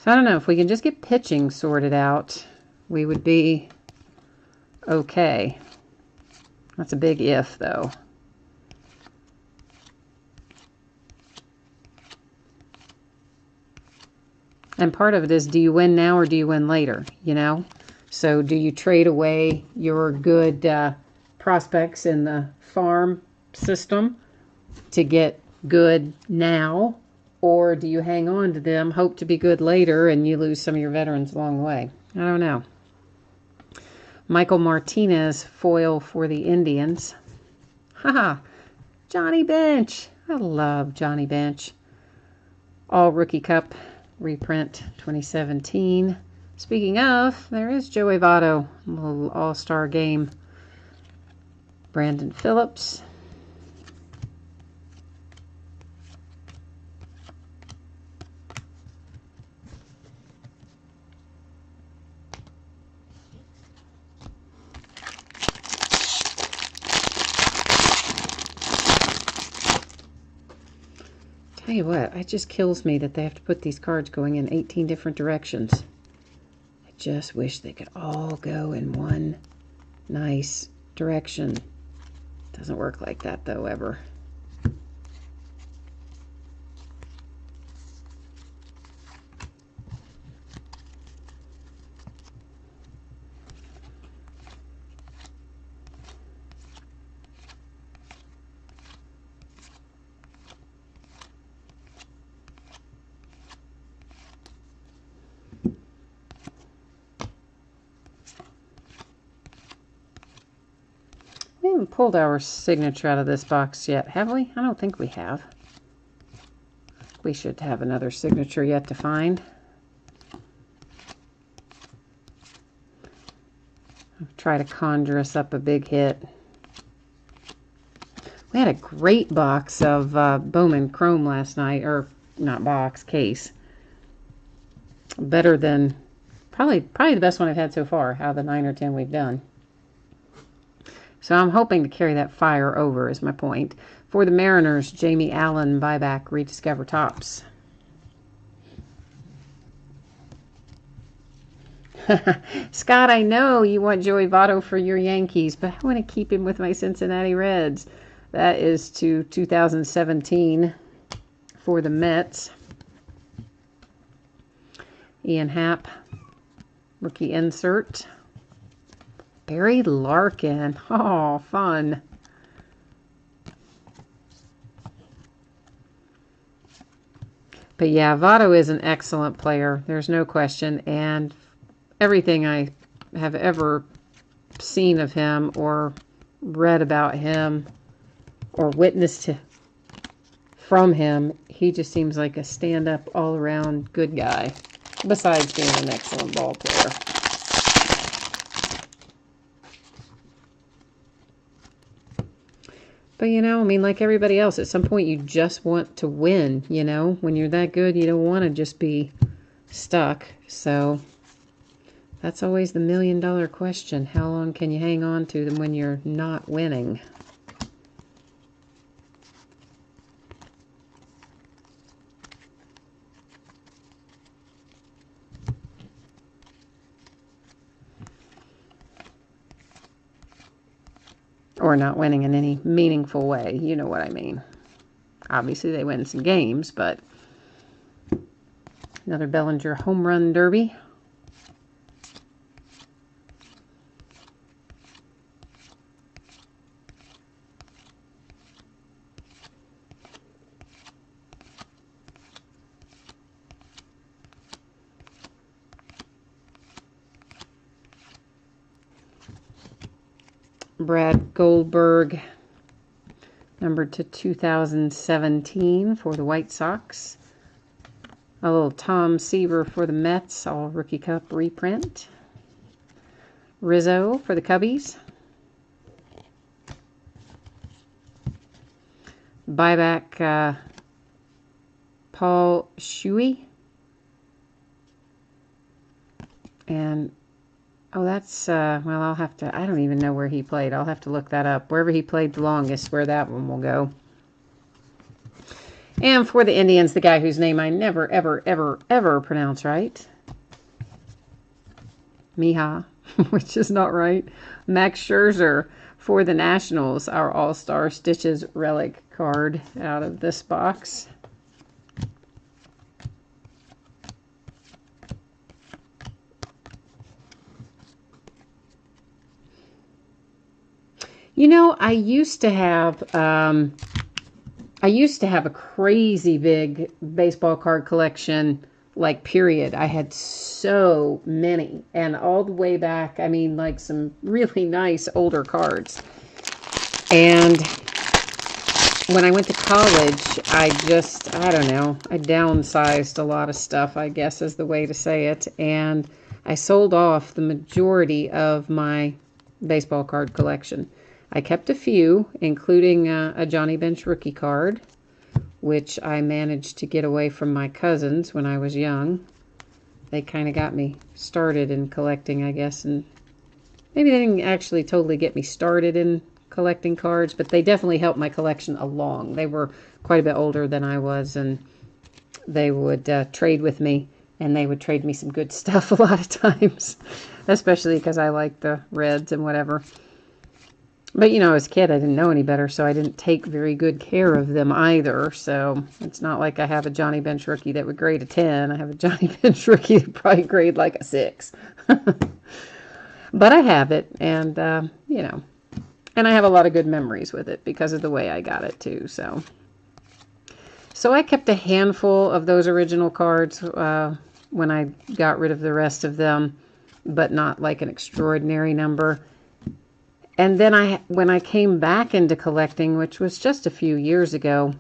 So I don't know, if we can just get pitching sorted out, we would be okay. That's a big if, though. And part of it is, do you win now or do you win later, you know? So do you trade away your good prospects in the farm system to get good now? Or do you hang on to them, hope to be good later, and you lose some of your veterans along the way? I don't know. Michael Martinez, foil for the Indians. Haha, Johnny Bench. I love Johnny Bench. All Rookie Cup reprint 2017. Speaking of, there is Joey Votto, a little all-star game. Brandon Phillips. Tell you what, it just kills me that they have to put these cards going in 18 different directions. I just wish they could all go in one nice direction. Doesn't work like that though, ever. We haven't pulled our signature out of this box yet, have we? I don't think we have. We should have another signature yet to find. I'll try to conjure us up a big hit. We had a great box of Bowman Chrome last night, or not box, case. Better than, probably the best one I've had so far, out of the 9 or 10 we've done. So I'm hoping to carry that fire over, is my point. For the Mariners, Jamie Allen, buyback, rediscover tops. Scott, I know you want Joey Votto for your Yankees, but I want to keep him with my Cincinnati Reds. That is to 2017 for the Mets. Ian Happ, rookie insert. Barry Larkin. Oh, fun. But yeah, Votto is an excellent player. There's no question. And everything I have ever seen of him or read about him or witnessed from him, he just seems like a stand-up, all-around good guy, besides being an excellent ball player. But, you know, I mean, like everybody else, at some point you just want to win, you know? When you're that good, you don't want to just be stuck. So that's always the million-dollar question. How long can you hang on to them when you're not winning? Or not winning in any meaningful way. You know what I mean. Obviously, they win some games, but another Bellinger home run derby. Brad Goldberg, numbered to 2017 for the White Sox. A little Tom Seaver for the Mets, all Rookie Cup reprint. Rizzo for the Cubbies. Buyback Paul Shuey. And oh, that's, well, I'll have to, I don't even know where he played. I'll have to look that up. Wherever he played the longest, where that one will go. And for the Indians, the guy whose name I never, ever, ever, ever pronounce right. Miha, which is not right. Max Scherzer for the Nationals, our All-Star Stitches relic card out of this box. I used to have a crazy big baseball card collection, like, period. I had so many, and all the way back, I mean, like, some really nice older cards. And when I went to college, I don't know, I downsized a lot of stuff, I guess is the way to say it. And I sold off the majority of my baseball card collection. I kept a few, including a Johnny Bench rookie card, which I managed to get away from my cousins when I was young. They kind of got me started in collecting, I guess, and maybe they didn't actually totally get me started in collecting cards, but they definitely helped my collection along. They were quite a bit older than I was, and they would trade with me, and they would trade me some good stuff a lot of times, especially because I like the Reds and whatever. But, as a kid, I didn't know any better, so I didn't take very good care of them either. So it's not like I have a Johnny Bench rookie that would grade a 10. I have a Johnny Bench rookie that would probably grade like a 6. But I have it, and, and I have a lot of good memories with it because of the way I got it, too. So I kept a handful of those original cards when I got rid of the rest of them, but not like an extraordinary number. And then when I came back into collecting, which was just a few years ago,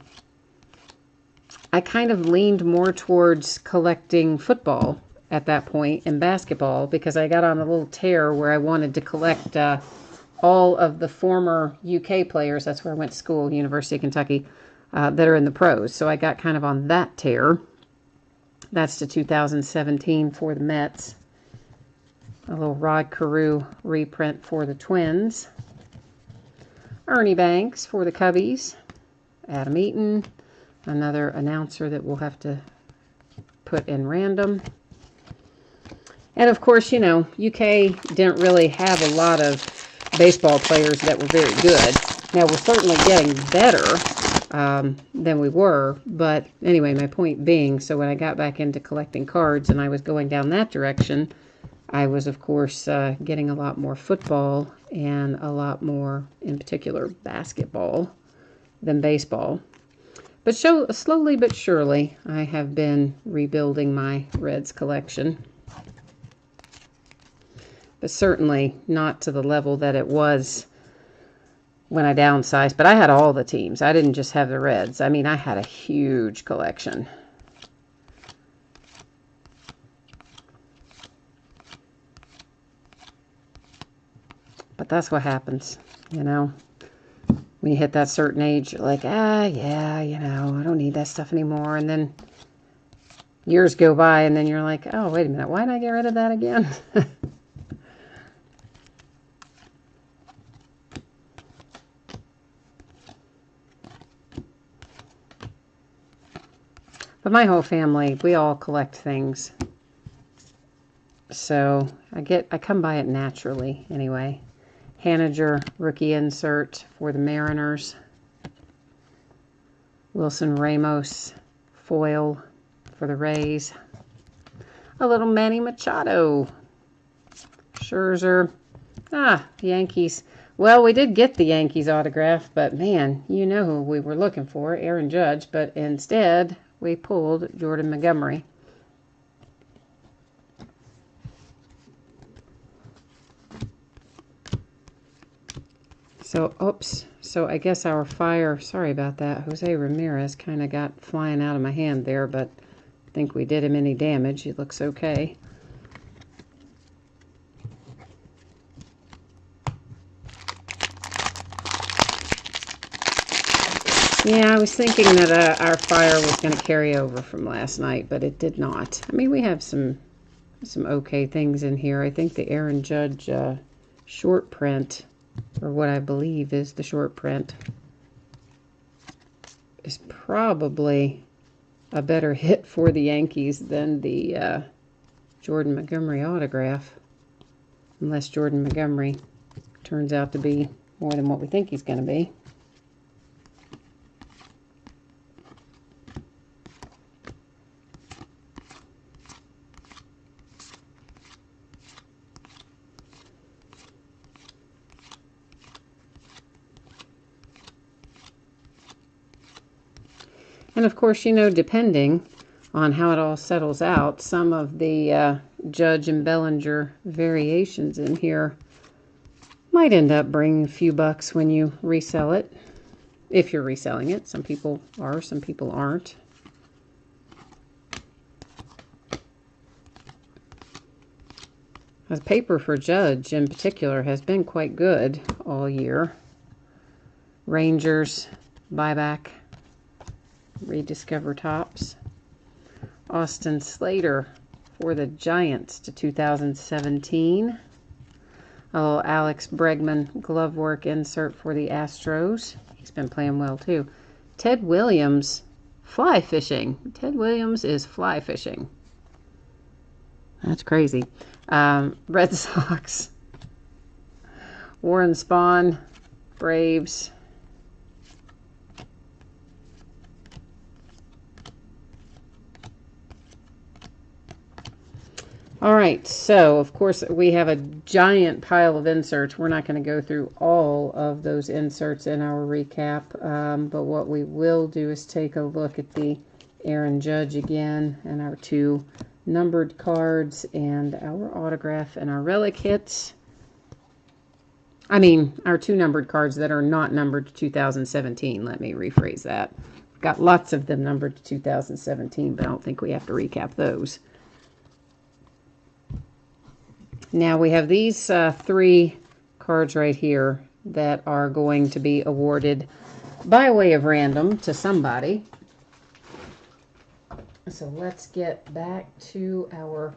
I kind of leaned more towards collecting football at that point and basketball, because I got on a little tear where I wanted to collect all of the former UK players. That's where I went to school, University of Kentucky, that are in the pros. So I got kind of on that tear. That's the 2017 for the Mets. A little Rod Carew reprint for the Twins. Ernie Banks for the Cubbies. Adam Eaton, another announcer that we'll have to put in random. And of course, UK didn't really have a lot of baseball players that were very good. Now, we're certainly getting better than we were. But anyway, my point being, so when I got back into collecting cards and I was going down that direction, I was, of course, getting a lot more football and a lot more, in particular, basketball than baseball. But slowly but surely, I have been rebuilding my Reds collection. But certainly not to the level that it was when I downsized. But I had all the teams. I didn't just have the Reds. I mean, I had a huge collection. But that's what happens, when you hit that certain age, you're like, yeah, I don't need that stuff anymore. And then years go by, and then you're like, oh, wait a minute, why did I get rid of that again? But my whole family, we all collect things. So I come by it naturally anyway. Haniger rookie insert for the Mariners. Wilson Ramos foil for the Rays. A little Manny Machado. Scherzer. Yankees. Well, we did get the Yankees autograph, but man, you know who we were looking for, Aaron Judge, but instead we pulled Jordan Montgomery. So I guess our fire, sorry about that, Jose Ramirez kind of got flying out of my hand there, but I think we did him any damage. He looks okay. Yeah, I was thinking that our fire was going to carry over from last night, but it did not. I mean, we have some okay things in here. I think the Aaron Judge short print, or what I believe is the short print, is probably a better hit for the Yankees than the Jordan Montgomery autograph. Unless Jordan Montgomery turns out to be more than what we think he's going to be. And of course, you know, depending on how it all settles out, some of the Judge and Bellinger variations in here might end up bringing a few bucks when you resell it. If you're reselling it. Some people are, some people aren't. The paper for Judge in particular has been quite good all year. Rangers, buyback, rediscover tops. Austin Slater for the Giants to 2017. A little Alex Bregman glove work insert for the Astros. He's been playing well too. Ted Williams, fly fishing. Ted Williams is fly fishing. That's crazy. Red Sox. Warren Spahn, Braves. All right, so of course we have a giant pile of inserts. We're not going to go through all of those inserts in our recap, but what we will do is take a look at the Aaron Judge again and our two numbered cards and our autograph and our relic hits. I mean, our two numbered cards that are not numbered to 2017. Let me rephrase that. We've got lots of them numbered to 2017, but I don't think we have to recap those. Now we have these three cards right here that are going to be awarded by way of random to somebody. So let's get back to our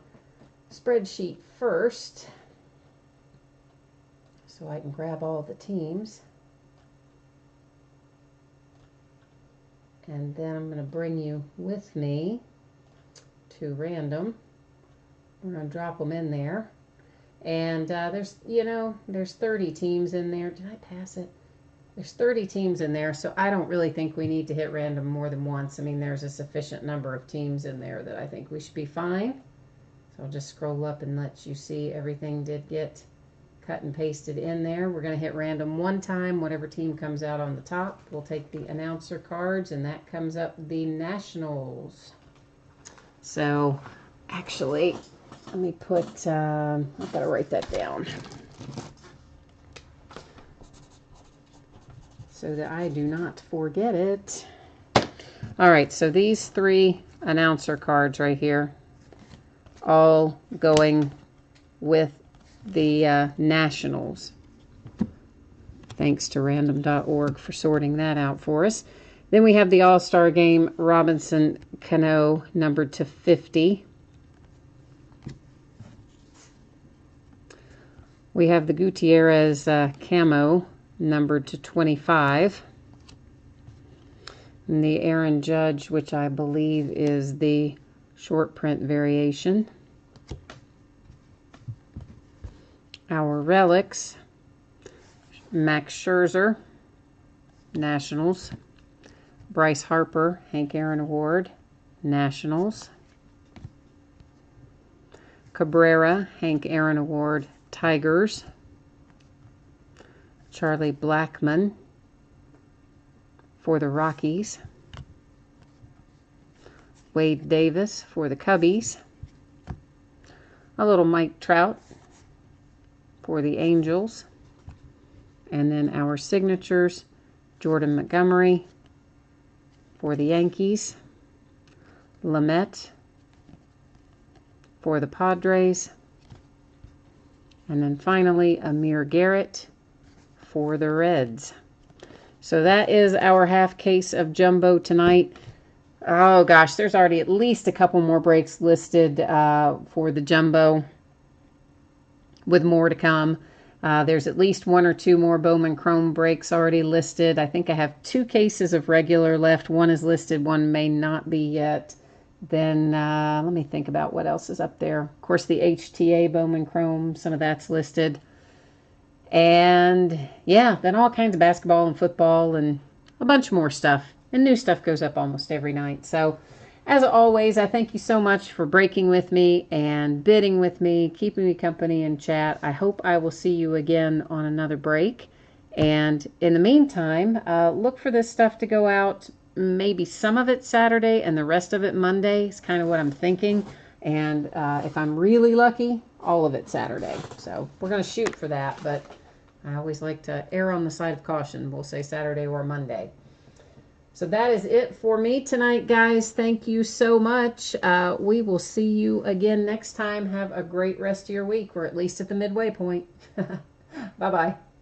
spreadsheet first so I can grab all the teams. And then I'm going to bring you with me to random. We're going to drop them in there. And there's 30 teams in there. Did I pass it? There's 30 teams in there, so I don't really think we need to hit random more than once. I mean, there's a sufficient number of teams in there that I think we should be fine. So I'll just scroll up and let you see everything did get cut and pasted in there. We're going to hit random one time. Whatever team comes out on the top, we'll take the announcer cards, and that comes up the Nationals. So, actually, let me put, I've got to write that down so that I do not forget it. All right, so these three announcer cards right here, all going with the Nationals. Thanks to random.org for sorting that out for us. Then we have the All-Star Game Robinson Cano numbered to 50. We have the Gutierrez Camo numbered to 25. And the Aaron Judge, which I believe is the short print variation. Our relics, Max Scherzer, Nationals. Bryce Harper, Hank Aaron Award, Nationals. Cabrera, Hank Aaron Award, Tigers. Charlie Blackmon for the Rockies. Wade Davis for the Cubbies. A little Mike Trout for the Angels. And then our signatures, Jordan Montgomery for the Yankees. Lamet for the Padres. And then finally, Amir Garrett for the Reds. So that is our half case of Jumbo tonight. Oh gosh, there's already at least a couple more breaks listed for the Jumbo, with more to come. There's at least one or two more Bowman Chrome breaks already listed. I think I have 2 cases of regular left. One is listed, one may not be yet. Then let me think about what else is up there. Of course, the HTA Bowman Chrome, some of that's listed. And yeah, then all kinds of basketball and football and a bunch more stuff. And new stuff goes up almost every night. So as always, I thank you so much for breaking with me and bidding with me, keeping me company in chat. I hope I will see you again on another break. And in the meantime, look for this stuff to go out maybe some of it Saturday and the rest of it Monday is kind of what I'm thinking. And if I'm really lucky, all of it Saturday. So we're going to shoot for that, but I always like to err on the side of caution. We'll say Saturday or Monday. So that is it for me tonight, guys. Thank you so much. We will see you again next time. Have a great rest of your week. We're at least at the midway point. Bye-bye.